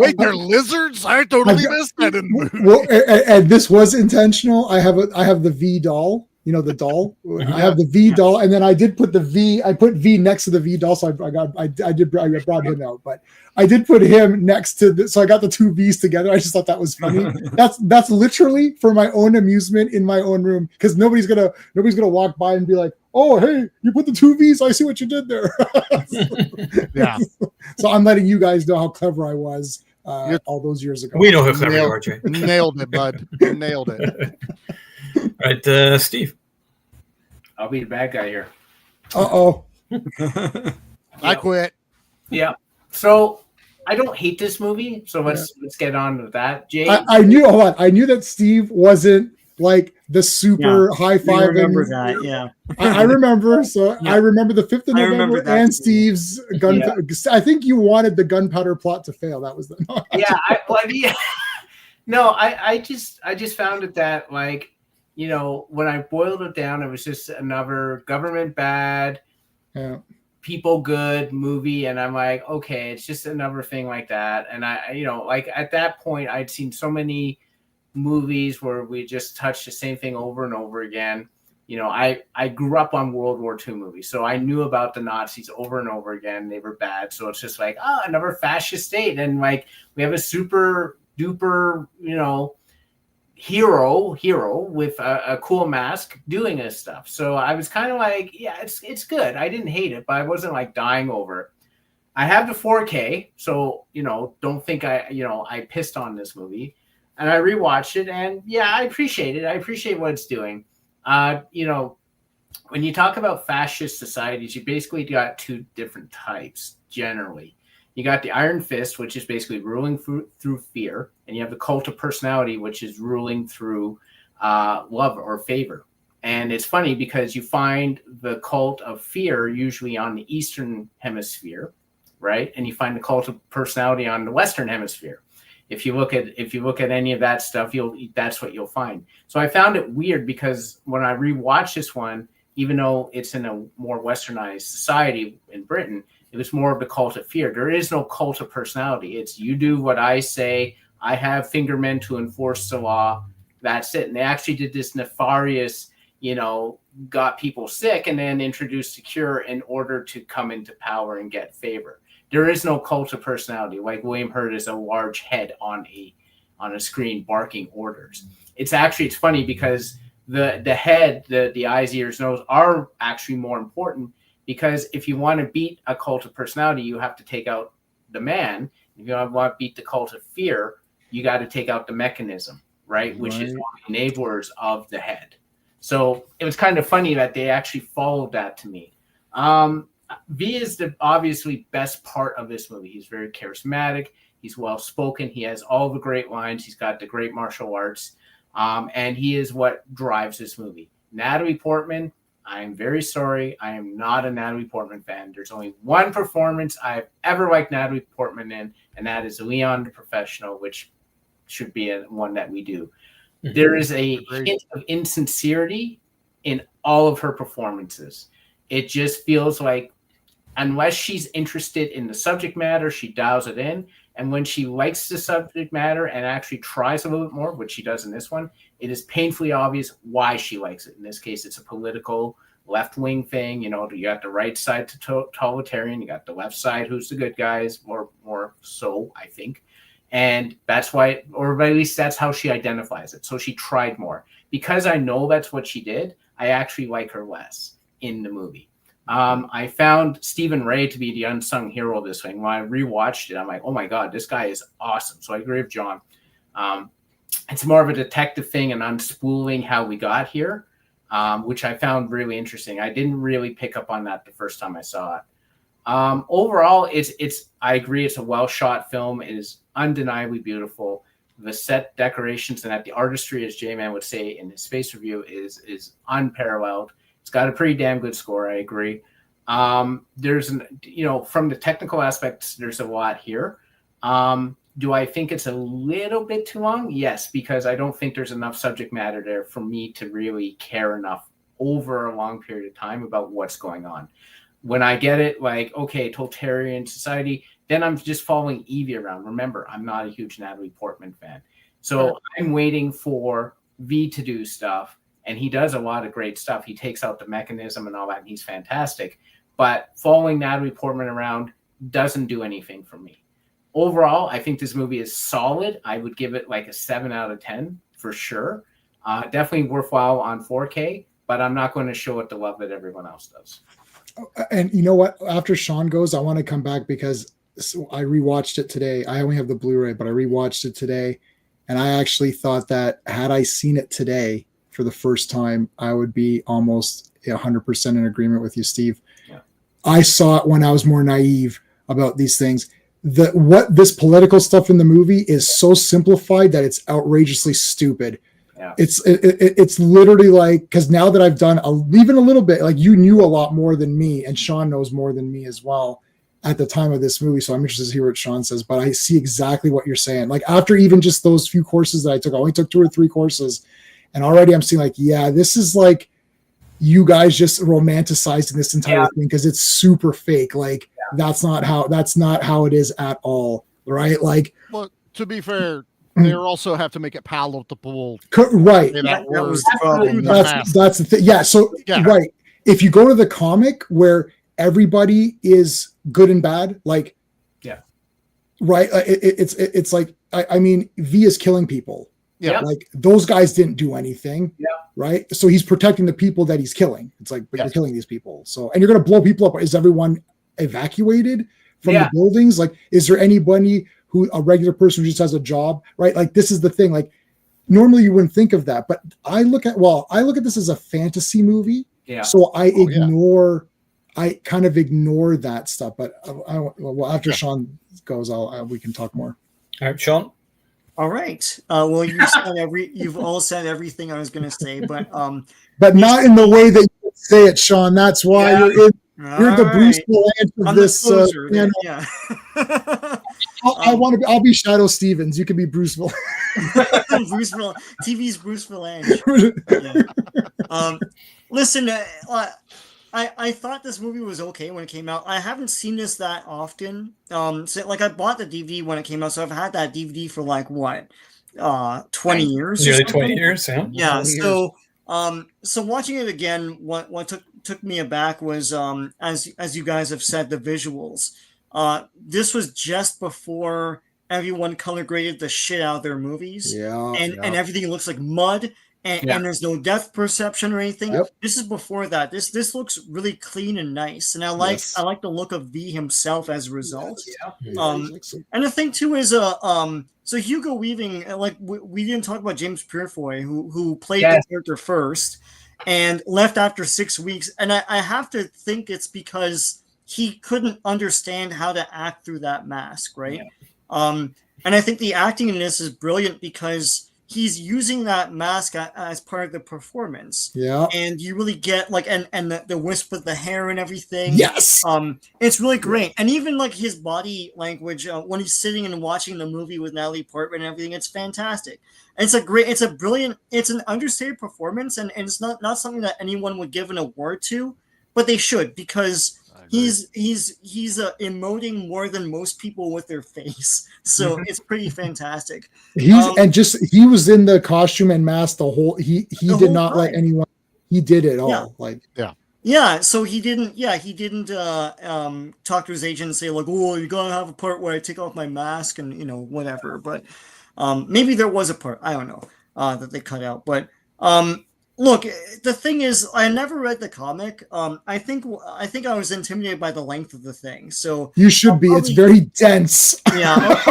Speaker 2: Wait, they're lizards? I totally missed that in the movie.
Speaker 5: Well, and this was intentional. I have the V doll. You know, the doll. I have the V doll, and then I did put the V. I put V next to the V doll, so I brought him out, but I did put him next to. So I got the two Vs together. I just thought that was funny. That's literally for my own amusement in my own room, because nobody's gonna walk by and be like, "Oh, hey, you put the two Vs. I see what you did there."
Speaker 2: Yeah.
Speaker 5: So I'm letting you guys know how clever I was all those years ago.
Speaker 1: We know how clever you are, Jay.
Speaker 2: Nailed it, bud. Nailed it.
Speaker 1: All right, Steve.
Speaker 6: I'll be the bad guy here.
Speaker 5: Uh-oh.
Speaker 2: I quit.
Speaker 6: Yeah. So I don't hate this movie. So let's get on with that. Jay,
Speaker 5: I knew. Hold on. I knew that Steve wasn't like the super high five.
Speaker 3: I remember that. Yeah.
Speaker 5: I remember. So I remember the 5th of November and
Speaker 3: too.
Speaker 5: Steve's gun. Yeah. I think you wanted the gunpowder plot to fail. That was the.
Speaker 6: No, I just found it that, like, you know, when I boiled it down, it was just another government bad, people good movie. And I'm like, okay, it's just another thing like that. And I, you know, like at that point, I'd seen so many movies where we just touched the same thing over and over again. You know, I grew up on World War II movies, so I knew about the Nazis over and over again. They were bad. So it's just like, another fascist state. And like, we have a super duper, you know, hero with a cool mask doing this stuff. So I was kind of like, yeah, it's good. I didn't hate it, but I wasn't like dying over it. I have the 4K, so, you know, don't think I pissed on this movie. And I rewatched it, and yeah, I appreciate it. I appreciate what it's doing. You know, when you talk about fascist societies, you basically got two different types generally. You got the Iron Fist, which is basically ruling through fear, and you have the cult of personality, which is ruling through love or favor. And it's funny because you find the cult of fear usually on the Eastern Hemisphere, right? And you find the cult of personality on the Western Hemisphere. If you look at any of that stuff, that's what you'll find. So I found it weird because when I rewatched this one, even though it's in a more westernized society in Britain, it was more of the cult of fear. There is no cult of personality. It's you do what I say. I have fingermen to enforce the law. That's it. And they actually did this nefarious, you know, got people sick and then introduced a cure in order to come into power and get favor. There is no cult of personality. Like William Hurt is a large head on a screen barking orders. It's funny because the head, the eyes, ears, nose are actually more important. Because if you want to beat a cult of personality, you have to take out the man. If you want to beat the cult of fear, you got to take out the mechanism, right? Which is one of the enablers of the head. So it was kind of funny that they actually followed that to me. V is the obviously best part of this movie. He's very charismatic. He's well-spoken. He has all the great lines. He's got the great martial arts. And he is what drives this movie. Natalie Portman, I am very sorry. I am not a Natalie Portman fan. There's only one performance I've ever liked Natalie Portman in, and that is Leon the Professional, which should be one that we do. Mm-hmm. There is a hint of insincerity in all of her performances. It just feels like unless she's interested in the subject matter, she dials it in. And when she likes the subject matter and actually tries a little bit more, which she does in this one, it is painfully obvious why she likes it. In this case, it's a political left-wing thing. You know, you got the right side totalitarian, you got the left side who's the good guys, more so, I think. And that's why, or at least that's how she identifies it. So she tried more. Because I know that's what she did, I actually like her less in the movie. I found Stephen Ray to be the unsung hero of this thing. When I rewatched it, I'm like, oh my God, this guy is awesome. So I agree with John. It's more of a detective thing and unspooling how we got here, which I found really interesting. I didn't really pick up on that the first time I saw it. Overall, I agree, it's a well-shot film. It is undeniably beautiful. The set decorations and the artistry, as J-Man would say in his space review, is unparalleled. It's got a pretty damn good score, I agree. There's from the technical aspects, there's a lot here. Do I think it's a little bit too long? Yes, because I don't think there's enough subject matter there for me to really care enough over a long period of time about what's going on. When I get it, like, okay, totalitarian society, then I'm just following Evie around. Remember, I'm not a huge Natalie Portman fan. So I'm waiting for V to do stuff, and he does a lot of great stuff. He takes out the mechanism and all that, and he's fantastic. But following Natalie Portman around doesn't do anything for me. Overall, I think this movie is solid. I would give it like a 7 out of 10 for sure. Definitely worthwhile on 4K, but I'm not going to show it the love that everyone else does.
Speaker 5: And you know what? After Sean goes, I want to come back because I rewatched it today. I only have the Blu-ray, but I rewatched it today. And I actually thought that had I seen it today for the first time, I would be almost 100% in agreement with you, Steve.
Speaker 6: Yeah.
Speaker 5: I saw it when I was more naive about these things. What this political stuff in the movie is so simplified that it's outrageously stupid.
Speaker 6: Yeah.
Speaker 5: It's literally like, because now that I've done even a little bit, like you knew a lot more than me, and Sean knows more than me as well at the time of this movie. So I'm interested to hear what Sean says, but I see exactly what you're saying. Like after even just those few courses that I took, I only took 2 or 3 courses, and already I'm seeing like, yeah, this is like you guys just romanticizing this entire thing because it's super fake. Like that's not how it is at all, right? Like,
Speaker 2: well, to be fair, they also have to make it palatable.
Speaker 5: Right.
Speaker 3: That was the problem.
Speaker 5: That's the thing. Yeah. So right. If you go to the comic where everybody is good and bad, like, right. It's like, I mean, V is killing people.
Speaker 2: Yeah.
Speaker 5: Like those guys didn't do anything.
Speaker 6: Yeah.
Speaker 5: Right. So he's protecting the people that he's killing. It's like, but you're killing these people. So, and you're going to blow people up. Is everyone evacuated from the buildings? Like, is there anybody who a regular person who just has a job? Right. Like, this is the thing. Like, normally you wouldn't think of that, but I look at this as a fantasy movie.
Speaker 6: Yeah.
Speaker 5: So I kind of ignore that stuff. But after Sean goes, we can talk more.
Speaker 1: All right, Sean.
Speaker 3: All right. Well, you've all said everything I was going to say, but
Speaker 5: not in the way that you say it, Sean. That's why you're the Bruce Valanche of this. I'll be Shadow Stevens. You can be Bruce Valanche.
Speaker 3: Bruce Valanche. TV's Bruce Valanche. Listen, I thought this movie was okay when it came out. I haven't seen this that often. So like I bought the DVD when it came out, so I've had that DVD for like what, 20 years?
Speaker 1: Nearly 20 years, yeah.
Speaker 3: Yeah. So watching it again, what took me aback was as you guys have said, the visuals. This was just before everyone color graded the shit out of their movies. And everything looks like mud. And there's no depth perception or anything. Yep. This is before that. This looks really clean and nice, and I like the look of V himself as a result. And the thing too is so Hugo Weaving, like we didn't talk about James Purefoy, who played the character first and left after 6 weeks, and I have to think it's because he couldn't understand how to act through that mask, right? And I think the acting in this is brilliant because he's using that mask as part of the performance. Yeah. And you really get like, and the wisp of the hair and everything.
Speaker 5: Yes.
Speaker 3: It's really great. And even like his body language, when he's sitting and watching the movie with Natalie Portman and everything, it's fantastic. And it's an understated performance. And it's not something that anyone would give an award to, but they should, because he's emoting more than most people with their face, so it's pretty fantastic.
Speaker 5: He was in the costume and mask the whole. He did not time. Let anyone. He did it all.
Speaker 3: So he didn't talk to his agent and say like, oh, you're gonna have a part where I take off my mask and whatever. But maybe there was a part, I don't know, that they cut out. But look, the thing is, I never read the comic. I think I was intimidated by the length of the thing. So
Speaker 5: you should be. It's very dense.
Speaker 3: Yeah,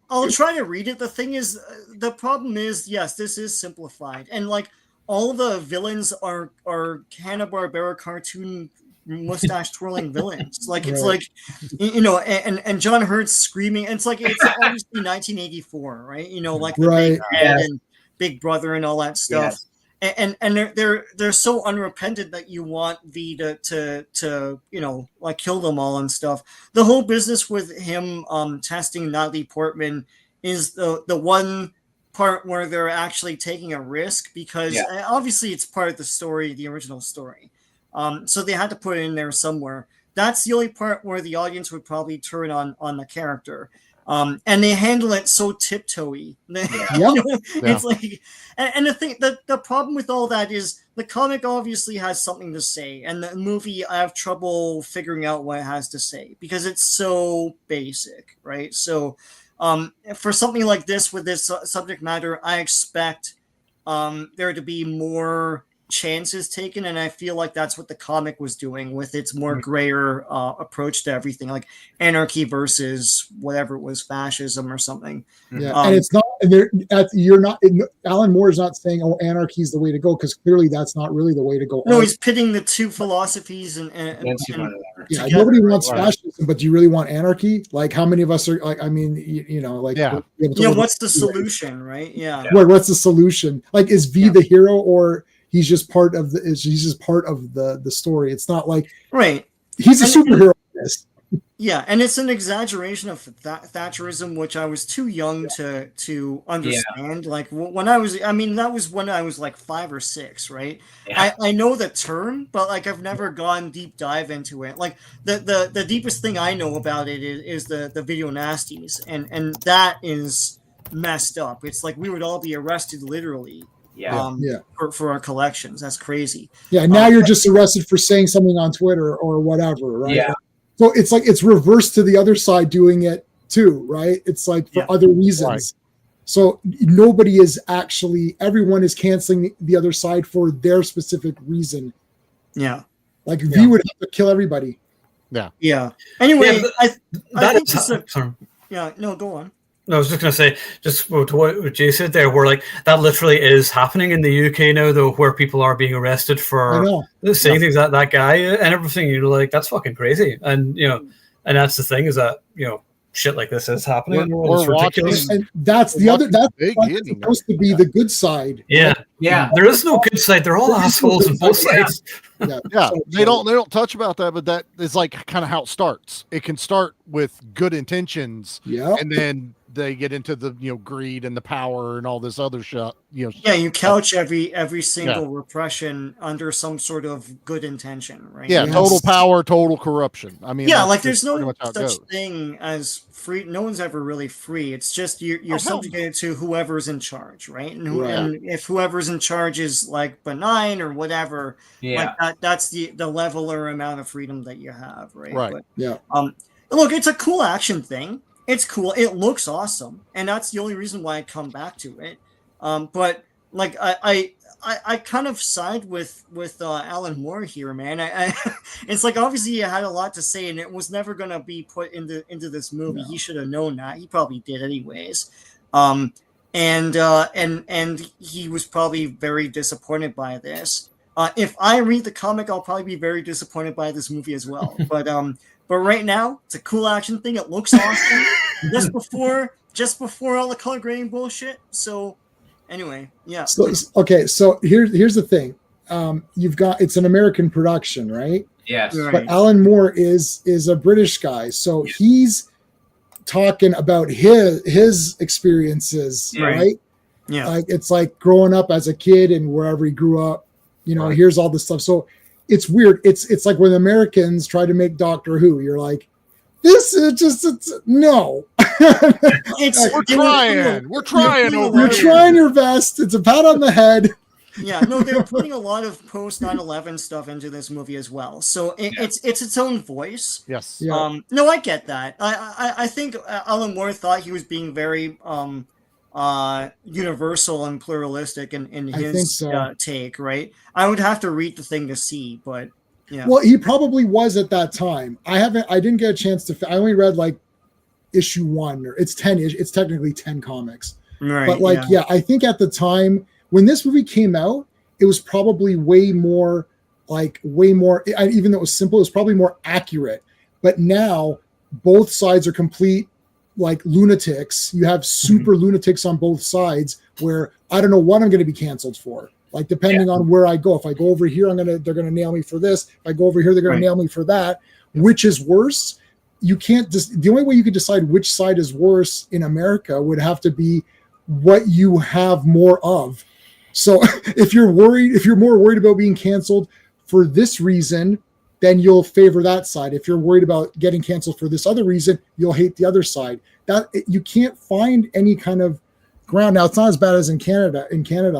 Speaker 3: I'll try to read it. The thing is, the problem is, yes, this is simplified, and like all the villains are Hanna-Barbera cartoon mustache twirling villains. Like it's like, and John Hurt's screaming. It's like it's obviously 1984, right? Like the Big Bad and Big Brother and all that stuff. Yes. and they're so unrepentant that you want V to you know, like kill them all and stuff. The whole business with him testing Natalie Portman is the one part where they're actually taking a risk, because obviously it's part of the story, the original story. So they had to put it in there somewhere. That's the only part where the audience would probably turn on the character. And they handle it so tiptoey. It's like, and the thing, the problem with all that is the comic obviously has something to say, and the movie, I have trouble figuring out what it has to say because it's so basic, right? So, for something like this with this subject matter, I expect there to be more chances taken, and I feel like that's what the comic was doing with its more grayer approach to everything, like anarchy versus whatever it was, fascism or something.
Speaker 5: And it's not, Alan Moore is not saying, oh, anarchy is the way to go, because clearly that's not really the way to go.
Speaker 3: No, he's pitting the two philosophies and
Speaker 5: nobody wants fascism, but do you really want anarchy? Like, how many of us are like, I mean,
Speaker 3: what's the solution, right?
Speaker 5: What's the solution? Like, is V the hero, or he's just part of the story? It's not like he's a superhero.
Speaker 3: Yeah, and it's an exaggeration of Thatcherism, which I was too young to understand. Like when I was, that was when I was like 5 or 6, right? I know the term, but like I've never gone deep dive into it. Like the deepest thing I know about it is the video nasties, and that is messed up. It's like we would all be arrested literally. For our collections. That's crazy.
Speaker 5: Now you're just arrested for saying something on Twitter or whatever, right? So it's like it's reversed to the other side doing it too, right? It's like for other reasons. Right. So nobody is actually, everyone is canceling the other side for their specific reason. Like V would have to kill everybody.
Speaker 3: Anyway, I think go on.
Speaker 1: No, I was just going to say, just to what Jay said there, where like that literally is happening in the UK now, though, where people are being arrested for saying things that guy and everything. You're like, that's fucking crazy, and and that's the thing, is that shit like this is happening. It's ridiculous.
Speaker 5: And that's the other. That's supposed to be the good side.
Speaker 1: There is no good side. They're all assholes on both sides.
Speaker 2: They don't touch about that, but that is like kind of how it starts. It can start with good intentions, and then they get into the greed and the power and all this other shit.
Speaker 3: You couch every single repression under some sort of good intention, right?
Speaker 2: Total power, total corruption. I mean,
Speaker 3: like there's no such thing as free. No one's ever really free. It's just you're subjugated to whoever's in charge, right? And if whoever's in charge is like benign or whatever, like that's the level or amount of freedom that you have, right? But, look, it's a cool action thing. It's cool. It looks awesome, and that's the only reason why I come back to it. But like I kind of side with Alan Moore here, man. It's like obviously he had a lot to say, and it was never gonna be put into this movie. He should have known that. He probably did anyways. And he was probably very disappointed by this. If I read the comic, I'll probably be very disappointed by this movie as well. But right now, it's a cool action thing. It looks awesome. just before all the color grading bullshit. So anyway,
Speaker 5: So here's the thing. You've got, it's an American production, right?
Speaker 6: Yes.
Speaker 5: But Alan Moore is a British guy, so he's talking about his experiences, right? Like it's like growing up as a kid and wherever he grew up, here's all this stuff. So it's weird. It's like when Americans try to make Doctor Who, you're like, this is just no.
Speaker 2: We're trying.
Speaker 5: You're trying your best. It's a pat on the head.
Speaker 3: They're putting a lot of post 9/11 stuff into this movie as well. So it's its own voice.
Speaker 2: Yes.
Speaker 3: No, I get that. I think Alan Moore thought he was being very universal and pluralistic in his take, right? I would have to read the thing to see, but
Speaker 5: well, he probably was at that time. I didn't get a chance to. I only read like issue 1, or it's 10. It's technically 10 comics,
Speaker 3: right?
Speaker 5: But like, I think at the time when this movie came out, it was probably way more. Even though it was simple, it was probably more accurate. But now both sides are complete like lunatics. You have super lunatics on both sides, where I don't know what I'm going to be canceled for. Like, depending on where I go. If I go over here, they're going to nail me for this. If I go over here, they're going to nail me for that. Which is worse? You can't just, the only way you could decide which side is worse in America would have to be what you have more of. So if you're more worried about being canceled for this reason, then you'll favor that side. If you're worried about getting canceled for this other reason, you'll hate the other side. That you can't find any kind of ground. Now, it's not as bad as in Canada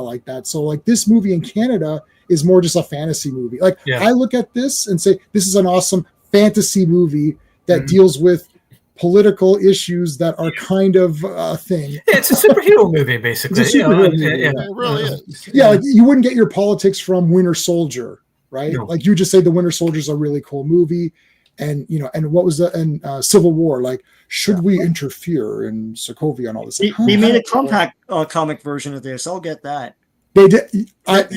Speaker 5: like that. So like this movie in Canada is more just a fantasy movie. Like I look at this and say, this is an awesome fantasy movie that deals with political issues that are kind of a thing.
Speaker 1: It's a superhero movie, basically.
Speaker 2: It really is.
Speaker 5: Yeah, like you wouldn't get your politics from Winter Soldier, right? No. Like you just say the Winter Soldier is a really cool movie, and and what was the Civil War? Like, should we interfere in Sokovia and all this?
Speaker 3: They made a compact comic version of this. I'll get that.
Speaker 5: They did. They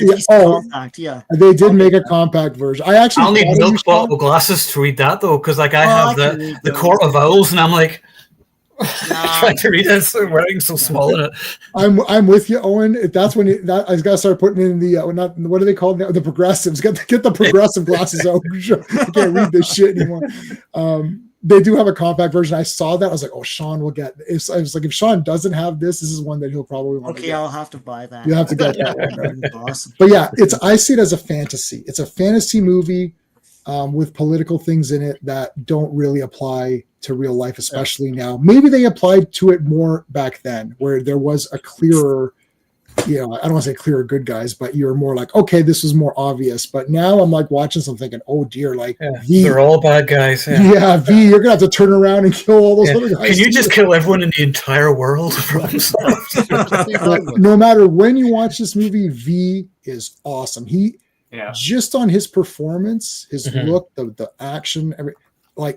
Speaker 5: did make a compact version. I'll
Speaker 1: need milk bottle glasses to read that though, because like I have the Court of Owls, and I'm like trying to read it. So writing so small in it.
Speaker 5: I'm with you, Owen. That's when I got to start putting in the what are they called now? The progressives. Get the progressive glasses out. I can't read this shit anymore. They do have a compact version. I saw that. I was like, oh, Sean will get this. I was like, if Sean doesn't have this is one that he'll probably want to get.
Speaker 3: I'll have to buy that.
Speaker 5: You'll have to get that one. Right? Awesome. But yeah, I see it as a fantasy. It's a fantasy movie with political things in it that don't really apply to real life, especially now. Maybe they applied to it more back then, where there was a clearer, I don't want to say clearer good guys, but you're more like, okay, this was more obvious. But now I'm like watching something thinking, oh dear, like
Speaker 1: they're all bad guys.
Speaker 5: You're gonna have to turn around and kill all those other guys.
Speaker 1: Can you just kill everyone in the entire world?
Speaker 5: No matter when you watch this movie, V is awesome. Just on his performance, his look, the action,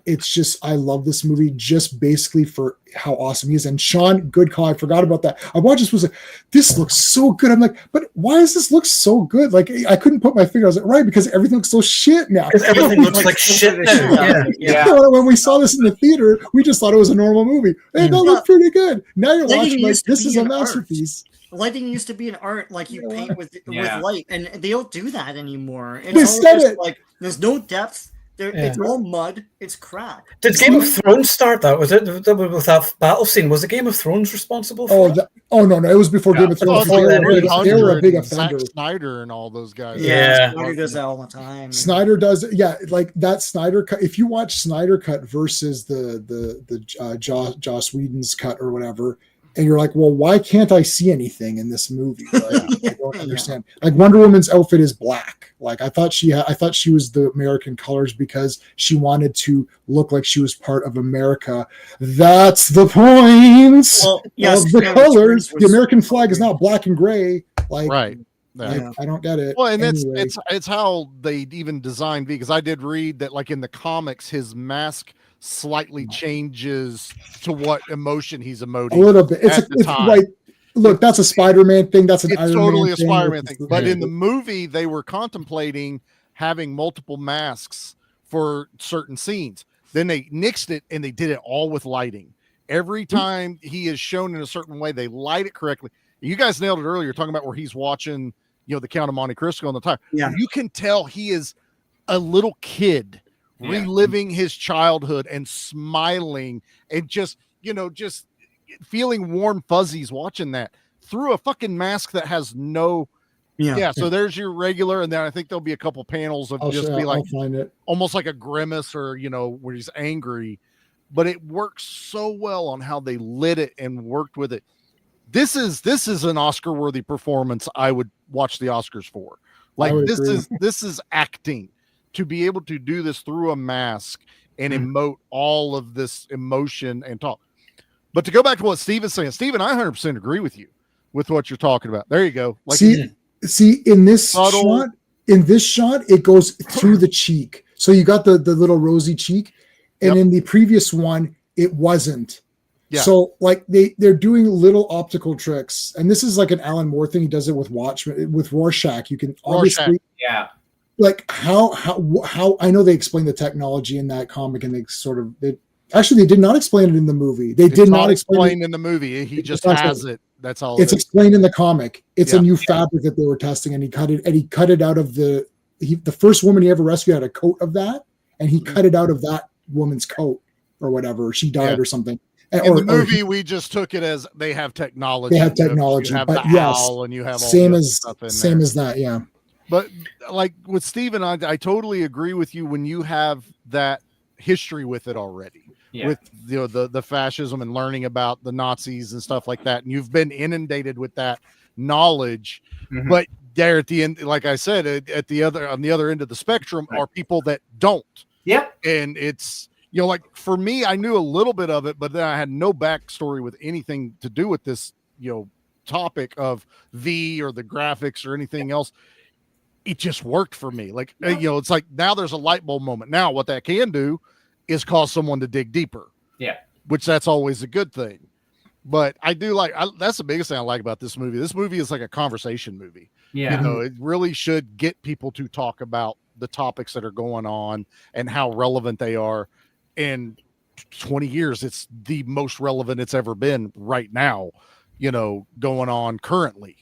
Speaker 5: it's just, I love this movie just basically for how awesome he is. And Sean, good call. I forgot about that. I watched this, was like, this looks so good. I'm like, but why does this look so good? Like, I couldn't put my finger. I was like, right, because everything looks so shit now.
Speaker 1: Because everything looks like shit now.
Speaker 5: When we saw this in the theater, we just thought it was a normal movie. Hey, that looked pretty good. Now you're watching like, this is a masterpiece.
Speaker 3: Lighting used to be an art, like you paint with light, and they don't do that anymore.
Speaker 5: They said it.
Speaker 3: Like, there's no depth. It's all mud. It's crap.
Speaker 1: Did Game of Thrones start that? Was it with that battle scene? Was the Game of Thrones responsible for it?
Speaker 5: No. It was before Game of Thrones. They were a big offender.
Speaker 2: Zack Snyder and all those guys.
Speaker 3: Snyder does that all the time.
Speaker 5: Snyder does, like that Snyder cut. If you watch Snyder cut versus the Joss Whedon's cut or whatever, and you're like, well, why can't I see anything in this movie? Like, I don't understand. Like Wonder Woman's outfit is black. Like I thought she was the American colors because she wanted to look like she was part of America. That's the point of the colors. The American flag is not black and gray. Like,
Speaker 2: right.
Speaker 5: I don't get it.
Speaker 2: Well, and it's how they even designed, because I did read that, like in the comics, his mask slightly changes to what emotion he's emoting.
Speaker 5: A little bit. It's right. Look, that's a Spider-Man thing. That's an Iron
Speaker 2: totally
Speaker 5: Man
Speaker 2: a Spider-Man thing. But in the movie, they were contemplating having multiple masks for certain scenes. Then they nixed it and they did it all with lighting. Every time he is shown in a certain way, they light it correctly. You guys nailed it earlier, talking about where he's watching, the Count of Monte Cristo on the time. Yeah. You can tell he is a little kid reliving his childhood and smiling and just feeling warm fuzzies watching that through a fucking mask that has no. So there's your regular, and then I think there'll be a couple panels of almost like a grimace or where he's angry, but it works so well on how they lit it and worked with it. This is an Oscar worthy performance. I would watch the Oscars for. Like this is acting. To be able to do this through a mask and emote all of this emotion and talk. But to go back to what Steve is saying, Steven, I 100% agree with you with what you're talking about. There you go. Like
Speaker 5: see in this shot, it goes through the cheek. So you got the little rosy cheek, and in the previous one, it wasn't. Yeah. So like they're doing little optical tricks, and this is like an Alan Moore thing. He does it with Watchmen, with Rorschach. You can obviously like how I know they explain the technology in that comic, and they did not explain it in the movie. They did not explain
Speaker 2: it in the movie. He just has it That's all.
Speaker 5: It's explained in the comic. It's
Speaker 2: Yeah.
Speaker 5: a new fabric that they were testing, and he cut it out of the first woman he ever rescued had a coat of that, and he cut it out of that woman's coat or whatever. She died or something.
Speaker 2: In the movie, we just took it as they have technology.
Speaker 5: They have technology,
Speaker 2: you have
Speaker 5: but
Speaker 2: the
Speaker 5: yes,
Speaker 2: owl and you have all
Speaker 5: same
Speaker 2: this
Speaker 5: as
Speaker 2: stuff in
Speaker 5: same
Speaker 2: there.
Speaker 5: as that. Yeah.
Speaker 2: But like with Steven, I totally agree with you when you have that history with it already.
Speaker 6: Yeah.
Speaker 2: With the fascism and learning about the Nazis and stuff like that, and you've been inundated with that knowledge. But there at the end, like I said, on the other end of the spectrum are people that don't.
Speaker 6: Yep.
Speaker 2: And it's, like for me, I knew a little bit of it, but then I had no backstory with anything to do with this, topic of V or the graphics or anything else. It just worked for me. Like, it's like now there's a light bulb moment. Now what that can do is cause someone to dig deeper.
Speaker 6: Yeah.
Speaker 2: Which that's always a good thing. But I do that's the biggest thing I like about this movie. This movie is like a conversation movie.
Speaker 6: Yeah.
Speaker 2: It really should get people to talk about the topics that are going on and how relevant they are. In 20 years, it's the most relevant it's ever been right now, going on currently.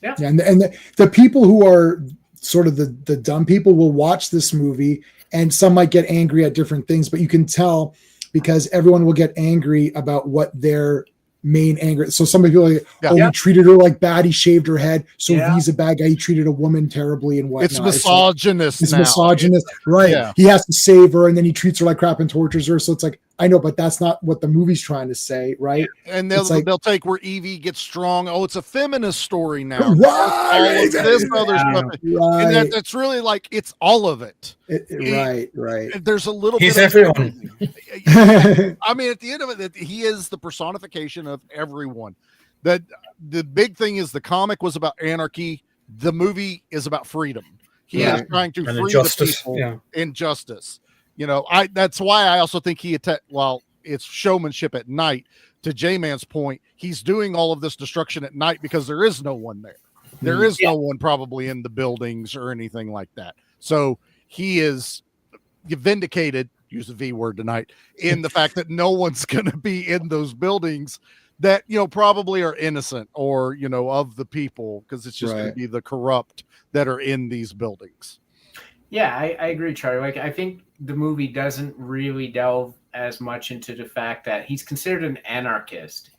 Speaker 6: Yeah.
Speaker 5: And the people who are sort of the dumb people will watch this movie, and some might get angry at different things, but you can tell because everyone will get angry about what their main anger. So some people are like, he treated her like bad. He shaved her head. So he's a bad guy. He treated a woman terribly and whatnot.
Speaker 2: It's misogynist.
Speaker 5: It's misogynist, right? Yeah. He has to save her, and then he treats her like crap and tortures her. So it's like, I know, but that's not what the movie's trying to say, right?
Speaker 2: And they'll take where Evie gets strong. Oh, it's a feminist story now.
Speaker 5: Right.
Speaker 2: This other stuff.
Speaker 5: Right.
Speaker 2: And that's really like, it's all of it.
Speaker 5: Right.
Speaker 2: There's a little
Speaker 1: He's
Speaker 2: bit
Speaker 1: everyone.
Speaker 2: I mean, at the end of it, he is the personification of everyone. That the big thing is the comic was about anarchy. The movie is about freedom. He is trying to free the people in justice. That's why I also think it's showmanship at night. To J-Man's point, he's doing all of this destruction at night because there is no one there. There is no one probably in the buildings or anything like that. So he is vindicated, use the V word tonight, in the fact that no one's going to be in those buildings that, probably are innocent or, of the people, because it's just going to be the corrupt that are in these buildings.
Speaker 6: Yeah, I agree, Charlie. Like, I think the movie doesn't really delve as much into the fact that he's considered an anarchist,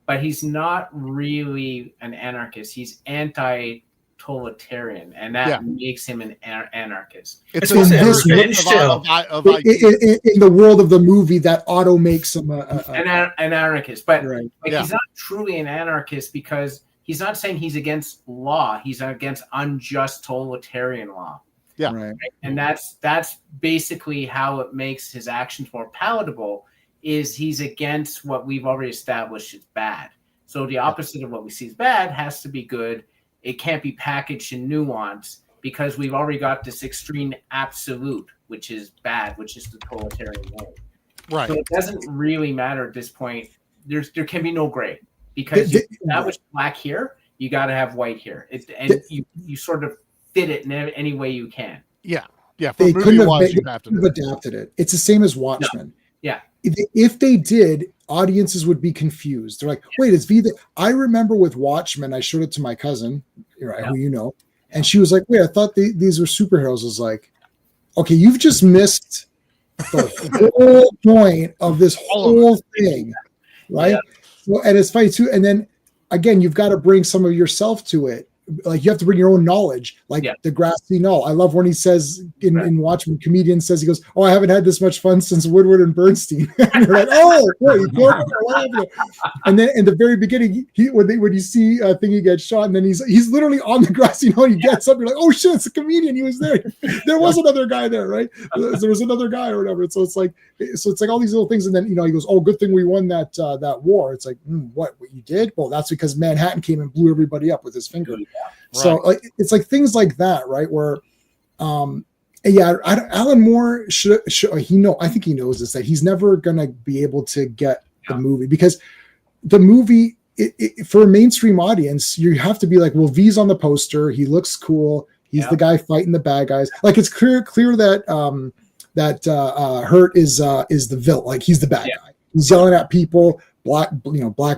Speaker 6: but he's not really an anarchist. He's anti-totalitarian, and that makes him an anarchist.
Speaker 2: It's
Speaker 5: in the world of the movie that auto makes him
Speaker 6: an anarchist. But he's not truly an anarchist because he's not saying he's against law. He's against unjust totalitarian law.
Speaker 2: Yeah.
Speaker 5: Right.
Speaker 6: And that's basically how it makes his actions more palatable, is he's against what we've already established is bad. So the opposite of what we see as bad has to be good. It can't be packaged in nuance because we've already got this extreme absolute, which is bad, which is the totalitarian way.
Speaker 2: Right.
Speaker 6: So it doesn't really matter at this point. There can be no gray because you establish black here, you got to have white here. You sort of fit it in any way you can.
Speaker 2: Yeah. Yeah.
Speaker 5: They couldn't have adapted it. It's the same as Watchmen.
Speaker 6: No. Yeah.
Speaker 5: If they did, audiences would be confused. They're like, wait, it's V. I remember with Watchmen, I showed it to my cousin, who you know, and she was like, wait, I thought these were superheroes. I was like, okay, you've just missed the whole point of this whole thing, right? Well, and it's funny too. And then again, you've got to bring some of yourself to it. Like you have to bring your own knowledge, like the grassy knoll. I love when he says in Watchmen, comedian says, he goes, "Oh, I haven't had this much fun since Woodward and Bernstein." And you're like, "Oh, boy, and then in the very beginning, when you see a thing, he gets shot, and then he's literally on the grassy knoll. He gets up, you're like, "Oh shit, it's a comedian. He was there. There was another guy there, right? There was another guy or whatever." So it's like all these little things, and then he goes, "Oh, good thing we won that war." It's like, what you did? Well, that's because Manhattan came and blew everybody up with his finger. So it's like things like that, right? Where, Alan Moore should I think he knows this, that he's never gonna be able to get the movie, because the movie for a mainstream audience, you have to be like, well, V's on the poster, he looks cool, he's the guy fighting the bad guys. Like it's clear that Hurt is the villain, like he's the bad guy. He's yelling at people, black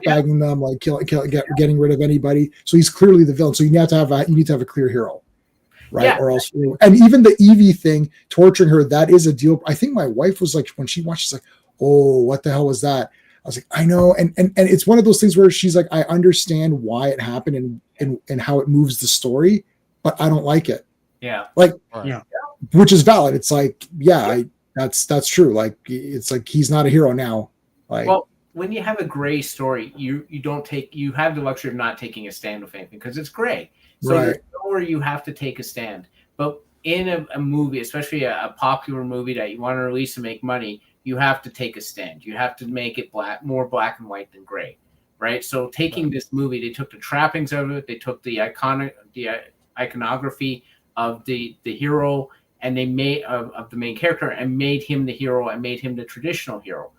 Speaker 5: bagging them, like getting rid of anybody. So he's clearly the villain. So you need to have a clear hero, right?
Speaker 6: Yeah.
Speaker 5: Or else, and even the Evie thing, torturing her, that is a deal. I think my wife was like, when she watched, she's like, "Oh, what the hell was that?" I was like, "I know," and it's one of those things where she's like, "I understand why it happened and how it moves the story, but I don't like it."
Speaker 6: Yeah,
Speaker 5: which is valid. It's like, that's true. Like, it's like he's not a hero now. Like,
Speaker 6: well, when you have a gray story, you have the luxury of not taking a stand with anything because it's gray. So there's nowhere you have to take a stand. But in a movie, especially a popular movie that you want to release and make money, you have to take a stand. You have to make it more black and white than gray, right? So taking this movie, they took the trappings of it, they took the iconography of the hero, and they made of the main character and made him the hero and made him the traditional hero.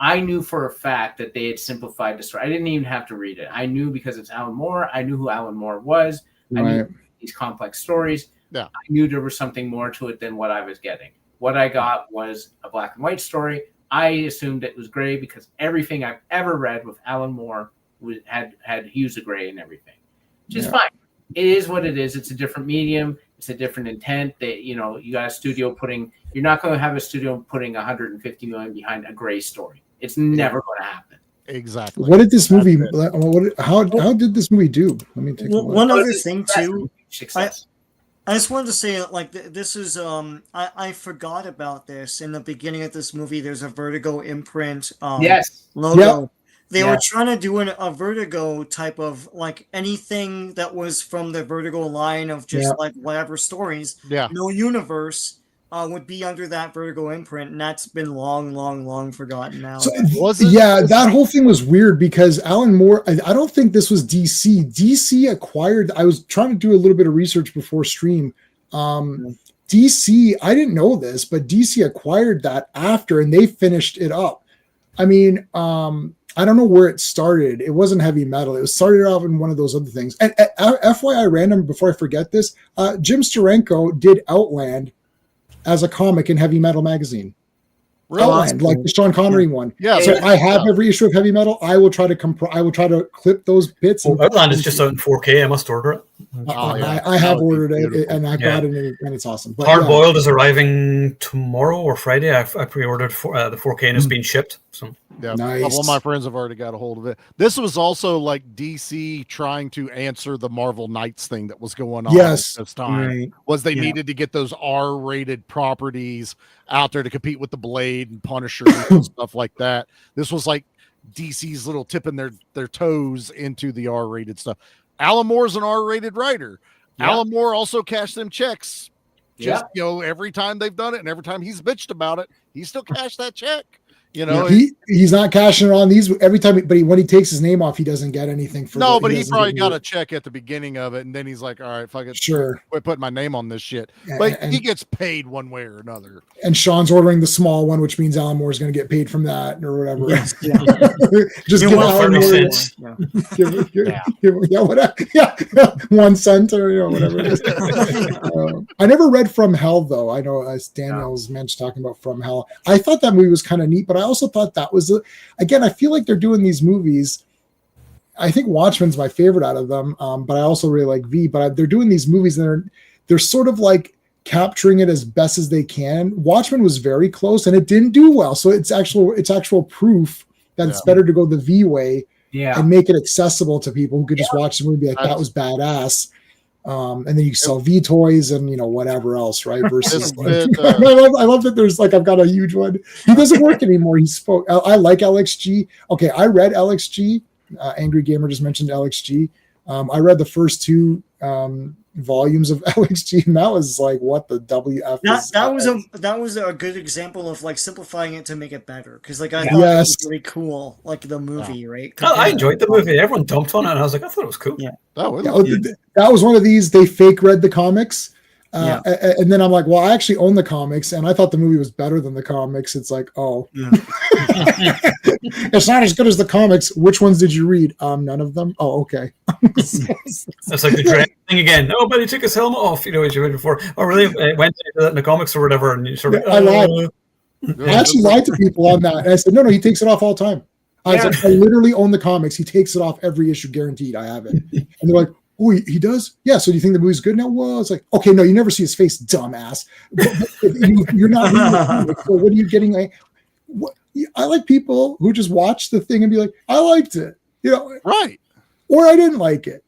Speaker 6: I knew for a fact that they had simplified the story. I didn't even have to read it. I knew because it's Alan Moore. I knew who Alan Moore was. I knew these complex stories.
Speaker 2: Yeah.
Speaker 6: I knew there was something more to it than what I was getting. What I got was a black and white story. I assumed it was gray because everything I've ever read with Alan Moore had hues of gray and everything, which is fine. It is what it is. It's a different medium. It's a different intent. That you got a studio you're not going to have a studio putting 150 million behind a gray story. It's never going to happen.
Speaker 2: Exactly.
Speaker 5: What did this movie? How did this movie do? Let me take a look.
Speaker 3: One other thing too.
Speaker 6: Success.
Speaker 3: I just wanted to say, like, this is, I forgot about this. In the beginning of this movie, there's a Vertigo imprint logo.
Speaker 5: Yep.
Speaker 3: They were trying to do a Vertigo type of, like, anything that was from the Vertigo line of just, like, whatever stories.
Speaker 2: Yeah.
Speaker 3: No universe would be under that Vertigo imprint, and that's been long forgotten now.
Speaker 5: So, that whole thing was weird because Alan Moore, I don't think this was DC. DC acquired, I was trying to do a little bit of research before stream. DC, I didn't know this, but DC acquired that after, and they finished it up. I mean, I don't know where it started. It wasn't heavy metal. It was started off in one of those other things. And FYI random, before I forget this, Jim Steranko did Outland as a comic in Heavy Metal magazine.
Speaker 2: Really?
Speaker 5: Outland, like the Sean Connery one.
Speaker 2: Yeah.
Speaker 5: So I have every issue of Heavy Metal. I will try to clip those bits.
Speaker 1: Outland is just out in 4K. I must order it.
Speaker 5: I have ordered it, and I got it, and it's awesome. But
Speaker 1: Hard Boiled is arriving tomorrow or Friday. I pre-ordered the 4K and it's being shipped. So
Speaker 5: nice.
Speaker 2: A couple of my friends have already got a hold of it. This was also like DC trying to answer the Marvel Knights thing that was going on at this time. Was they needed to get those R-rated properties out there to compete with the Blade and Punisher and stuff like that. This was like DC's little tipping their toes into the R-rated stuff. Alan Moore's an R-rated writer. Alan Moore also cashed them checks. Just every time they've done it, and every time he's bitched about it, he still cashed that check.
Speaker 5: He's not cashing it on these every time, but when he takes his name off, he doesn't get anything for
Speaker 2: no, but he probably got a check at the beginning of it, and then he's like, all right, fuck it,
Speaker 5: sure,
Speaker 2: quit putting my name on this shit. But he gets paid one way or another.
Speaker 5: And Sean's ordering the small one, which means Alan Moore is going to get paid from that or whatever.
Speaker 3: Yes,
Speaker 5: Just give Alan Moore 1 cent or whatever it is. I never read From Hell though. I know as Daniel's mentioned talking about From Hell. I thought that movie was kind of neat, but I also thought that was again, I feel like they're doing these movies. I think Watchmen's my favorite out of them, but I also really like V. But they're doing these movies and they're sort of like capturing it as best as they can. Watchmen was very close and it didn't do well, so it's actual proof that it's better to go the V way and make it accessible to people who could just watch the movie and be like, that was badass. And then you sell V toys and whatever else, right? Versus I love that there's like I've got a huge one. He doesn't work anymore. He spoke. I like LXG. Okay, I read LXG. Angry Gamer just mentioned LXG. I read the first 2 volumes of LXG, and that was like what the WF.
Speaker 3: That was a good example of like simplifying it to make it better because like I thought it was really cool, like the movie, right?
Speaker 1: I enjoyed the movie. Everyone dumped on it, and I was like, I thought it was cool.
Speaker 5: That was one of these. They fake read the comics. And then I'm like, well, I actually own the comics, and I thought the movie was better than the comics. It's like, it's not as good as the comics. Which ones did you read? None of them. Oh, okay.
Speaker 1: That's like the dread thing again. Nobody took his helmet off, as you read before. Oh, really? It went into that in the comics or whatever, and you sort of.
Speaker 5: I lied. I actually lied to people on that, and I said, no, he takes it off all the time. I was like, I literally own the comics. He takes it off every issue, guaranteed. I have it. And they're like, oh, he does? Yeah. So do you think the movie's good now? Well, it's like, okay, no, you never see his face, dumbass. But you're not reading the comic, so what are you getting? Like, what? I like people who just watch the thing and be like, I liked it,
Speaker 2: right?
Speaker 5: Or I didn't like it.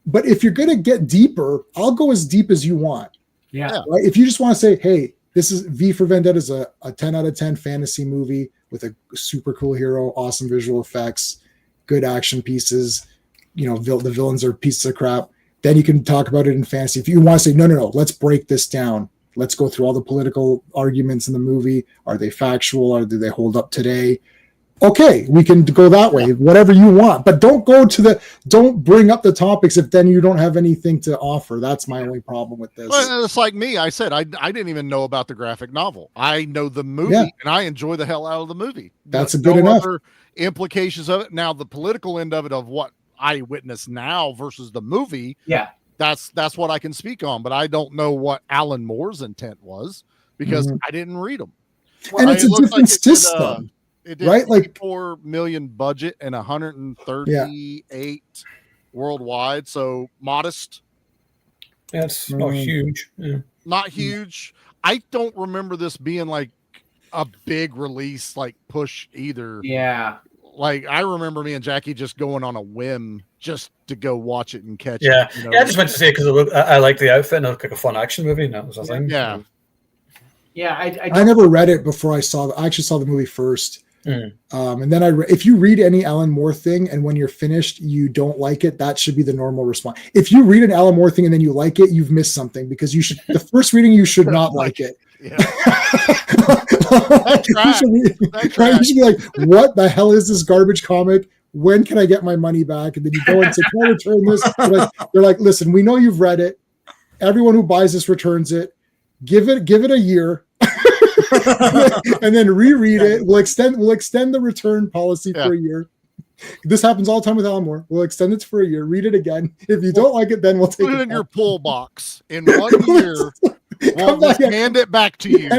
Speaker 5: But if you're going to get deeper, I'll go as deep as you want.
Speaker 6: Yeah.
Speaker 5: Right? If you just want to say, hey, this is V for Vendetta is a 10 out of 10 fantasy movie with a super cool hero, awesome visual effects, good action pieces, the villains are pieces of crap, then you can talk about it in fantasy. If you want to say, no, let's break this down. Let's go through all the political arguments in the movie. Are they factual? Or do they hold up today? Okay, we can go that way, whatever you want, but don't bring up the topics if then you don't have anything to offer. That's my only problem with this.
Speaker 2: Well, it's like me. I said, I didn't even know about the graphic novel. I know the movie and I enjoy the hell out of the movie.
Speaker 5: That's good enough.
Speaker 2: Other implications of it. Now, the political end of it, of what I witness now versus the movie.
Speaker 6: Yeah.
Speaker 2: That's what I can speak on, but I don't know what Alan Moore's intent was because I didn't read them.
Speaker 5: And it's a different system.
Speaker 2: It did
Speaker 5: right? Like
Speaker 2: $4 million budget and 138 worldwide. So modest.
Speaker 1: That's not huge. Yeah.
Speaker 2: Not huge. I don't remember this being like a big release, like push either.
Speaker 6: Yeah.
Speaker 2: Like I remember me and Jackie just going on a whim just to go watch it and catch
Speaker 1: it.
Speaker 2: You know?
Speaker 1: Yeah, I just went to say because I like the outfit and it looked like a fun action movie. And that was the thing.
Speaker 2: Yeah.
Speaker 6: Yeah.
Speaker 5: I never read it before I actually saw the movie first. And then if you read any Alan Moore thing and when you're finished you don't like it, that should be the normal response. If you read an Alan Moore thing and then you like it, you've missed something, because the first reading you should not like it.
Speaker 2: Yeah.
Speaker 5: You should be like, what the hell is this garbage comic? When can I get my money back? And then you go and say, can I return this? They're like, listen, we know you've read it. Everyone who buys this returns it. Give it a year. And then reread it. We'll extend the return policy for a year. This happens all the time with Alan Moore. We'll extend it for a year. Read it again. If you don't like it, then we'll take
Speaker 2: it
Speaker 5: in
Speaker 2: back. Your pull box in 1 year. We'll hand it back to you.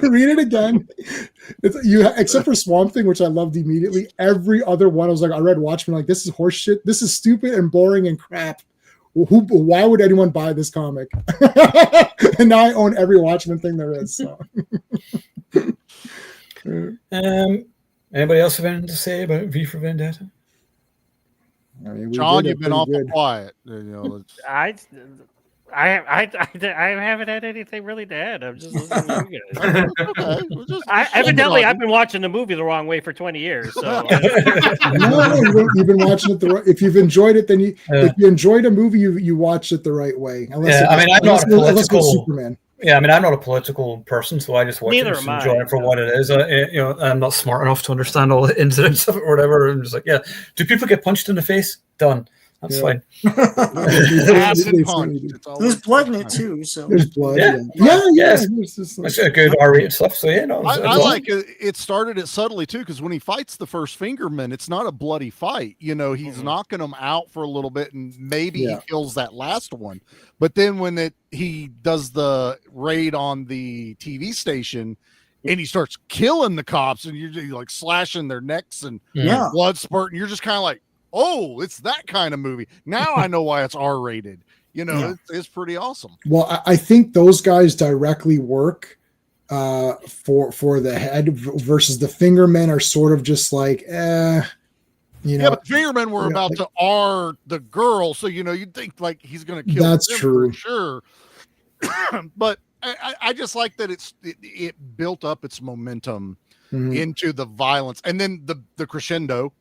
Speaker 5: Read it again. Except for Swamp Thing, which I loved immediately. Every other one, I was like, I read Watchmen, like, this is horse shit. This is stupid and boring and crap. Why would anyone buy this comic? And now I own every Watchmen thing there is. So.
Speaker 1: Anybody else have anything to say about V for Vendetta?
Speaker 5: I mean,
Speaker 2: John, you've been awful quiet.
Speaker 4: I haven't had anything really to add. I'm just listening to you guys. Evidently, I've been watching the movie the wrong way for 20 years. So
Speaker 5: no, you've been watching it if you've enjoyed it, then if you enjoyed a movie, you watched it the right way.
Speaker 1: I'm not a political
Speaker 5: Superman.
Speaker 1: Yeah, I mean, I'm not a political person, so I just watch it and enjoy it for what it is. I'm not smart enough to understand all the ins and outs of it or whatever. I'm just like, do people get punched in the face? Done. That's fine.
Speaker 3: There's blood in it too, so
Speaker 5: there's blood.
Speaker 1: Yes. It's a good R-rated stuff. So
Speaker 2: I like it. It started it subtly too, because when he fights the first Fingerman, it's not a bloody fight. He's knocking him out for a little bit, and maybe he kills that last one. But then when he does the raid on the TV station, and he starts killing the cops, and you're like slashing their necks and blood spurting, you're just kind of like, oh, it's that kind of movie. Now I know why it's R-rated. It's pretty awesome.
Speaker 5: Well, I think those guys directly work for the head versus the Fingermen are sort of just like,
Speaker 2: Yeah, but the Fingermen were about to R the girl, so you'd think like he's going to kill.
Speaker 5: That's
Speaker 2: them
Speaker 5: true,
Speaker 2: for sure. But I just like that it built up its momentum into the violence, and then the crescendo.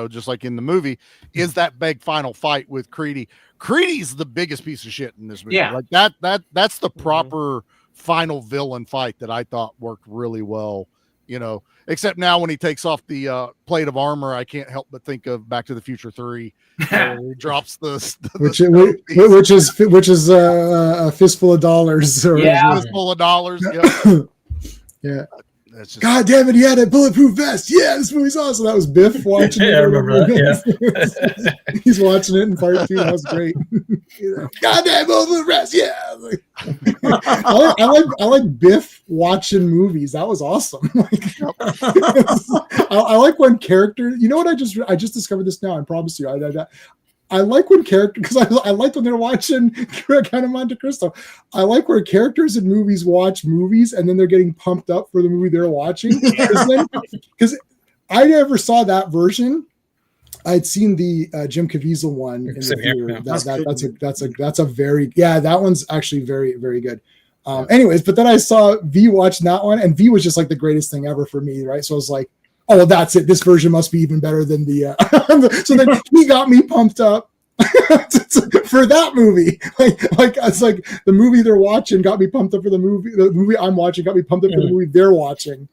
Speaker 2: Just like in the movie, is that big final fight with Creedy. Creedy's the biggest piece of shit in this movie.
Speaker 6: Yeah.
Speaker 2: Like that's the proper final villain fight that I thought worked really well. Except now when he takes off the plate of armor, I can't help but think of Back to the Future 3. Where he drops
Speaker 5: which is a fistful of dollars.
Speaker 2: Fistful of dollars.
Speaker 5: Yeah.
Speaker 2: That's just
Speaker 5: God damn it, he had a bulletproof vest. Yeah, this movie's awesome. That was Biff watching it.
Speaker 1: Yeah, I remember that.
Speaker 5: Yeah. He's watching it in part 2. That was great. God damn bulletproof vest. Yeah. I like Biff watching movies. That was awesome. I like when characters, you know what, I just discovered this now. I promise you. I like when characters, because I like when they're watching kind of Monte Cristo. I like where characters in movies watch movies and then they're getting pumped up for the movie they're watching. Because I never saw that version. I'd seen the Jim Caviezel one in the theater. That's a very, that one's actually very, very good. Anyways, but then I saw V watch that one, and V was just like the greatest thing ever for me, right? So I was like, oh, well, that's it. This version must be even better than the. So then he got me pumped up for that movie. Like it's like the movie they're watching got me pumped up for the movie. The movie I'm watching got me pumped up for the movie they're watching.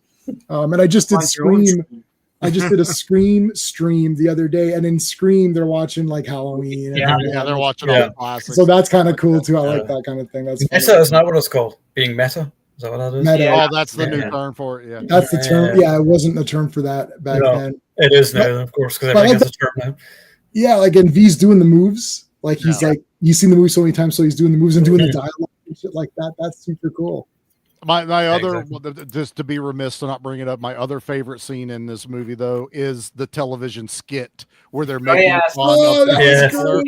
Speaker 5: And I just did Scream. I just did a Scream stream the other day, and in Scream they're watching like Halloween.
Speaker 2: They're watching all the classics.
Speaker 5: So that's kind of cool too. I like that kind of thing. That's
Speaker 1: Isn't that what it's called? Being meta? Is that what that is?
Speaker 5: Meta.
Speaker 2: Oh, that's the new term for it. Yeah,
Speaker 5: that's the term. Yeah, it wasn't the term for that back then.
Speaker 1: It is now, of course, because everything has a term now.
Speaker 5: Yeah, like in V's doing the moves. Like he's like, you've seen the movie so many times, so he's doing the moves and doing the dialogue and shit like that. That's super cool.
Speaker 2: My other, just to be remiss to not bring it up, my other favorite scene in this movie though is the television skit where they're making fun of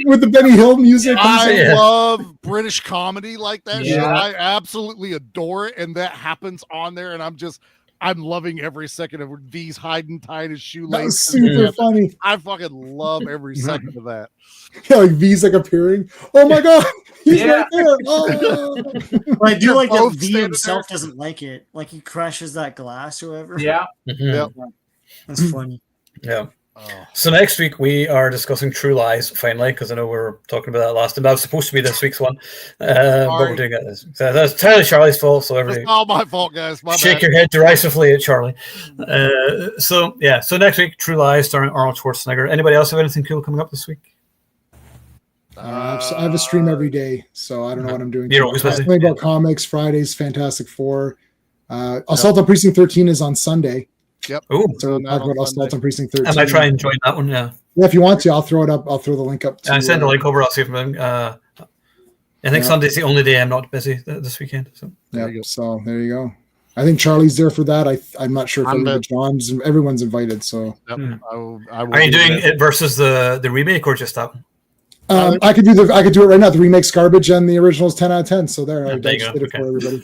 Speaker 5: with the Benny Hill music.
Speaker 2: I love British comedy like that shit. I absolutely adore it, and that happens on there, and I'm loving every second of V's hiding tight his shoelace.
Speaker 5: That was super funny.
Speaker 2: I fucking love every second of that.
Speaker 5: Yeah, like V's like appearing. Oh my god, he's right there. Oh.
Speaker 3: I do like that V himself doesn't like it. Like he crashes that glass or whatever.
Speaker 6: Yeah.
Speaker 3: That's funny.
Speaker 1: Yeah. So next week we are discussing True Lies finally, because I know we were talking about that last time. That was supposed to be this week's one, but we're doing it. So that's entirely Charlie's fault. So
Speaker 2: it's all my fault, guys.
Speaker 1: Shake your head derisively at Charlie. So next week, True Lies starring Arnold Schwarzenegger. Anybody else have anything cool coming up this week?
Speaker 5: I have a stream every day, so I don't know what I'm doing.
Speaker 1: You're always busy.
Speaker 5: Something about comics. Fridays, Fantastic Four. Assault on Precinct 13 is on Sunday.
Speaker 2: Yep.
Speaker 1: Ooh.
Speaker 5: So we'll talk about Assault on Precinct 13.
Speaker 1: I might try and join that one. Yeah.
Speaker 5: Yeah, if you want to, I'll throw it up. I'll throw the link up.
Speaker 1: I send the link over. I'll see if I'm. I think Sunday's the only day I'm not busy this weekend. So
Speaker 5: so there you go. I think Charlie's there for that. I'm not sure if John's. Everyone's invited. So
Speaker 2: I will
Speaker 1: are you doing it versus the remake or just that one?
Speaker 5: I could do it right now. The remake's garbage and the original is 10 out of 10. So there I just did it for everybody.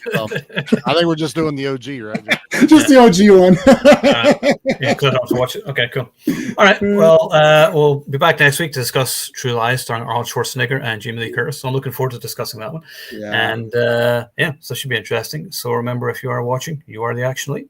Speaker 2: I think we're just doing the OG, right?
Speaker 5: Just the OG one.
Speaker 1: Yeah, because I don't have to watch it. Okay, cool. All right. Well, we'll be back next week to discuss True Lies starring Arnold Schwarzenegger and Jamie Lee Curtis. So I'm looking forward to discussing that one.
Speaker 5: Yeah.
Speaker 1: And so it should be interesting. So remember, if you are watching, you are the action lead.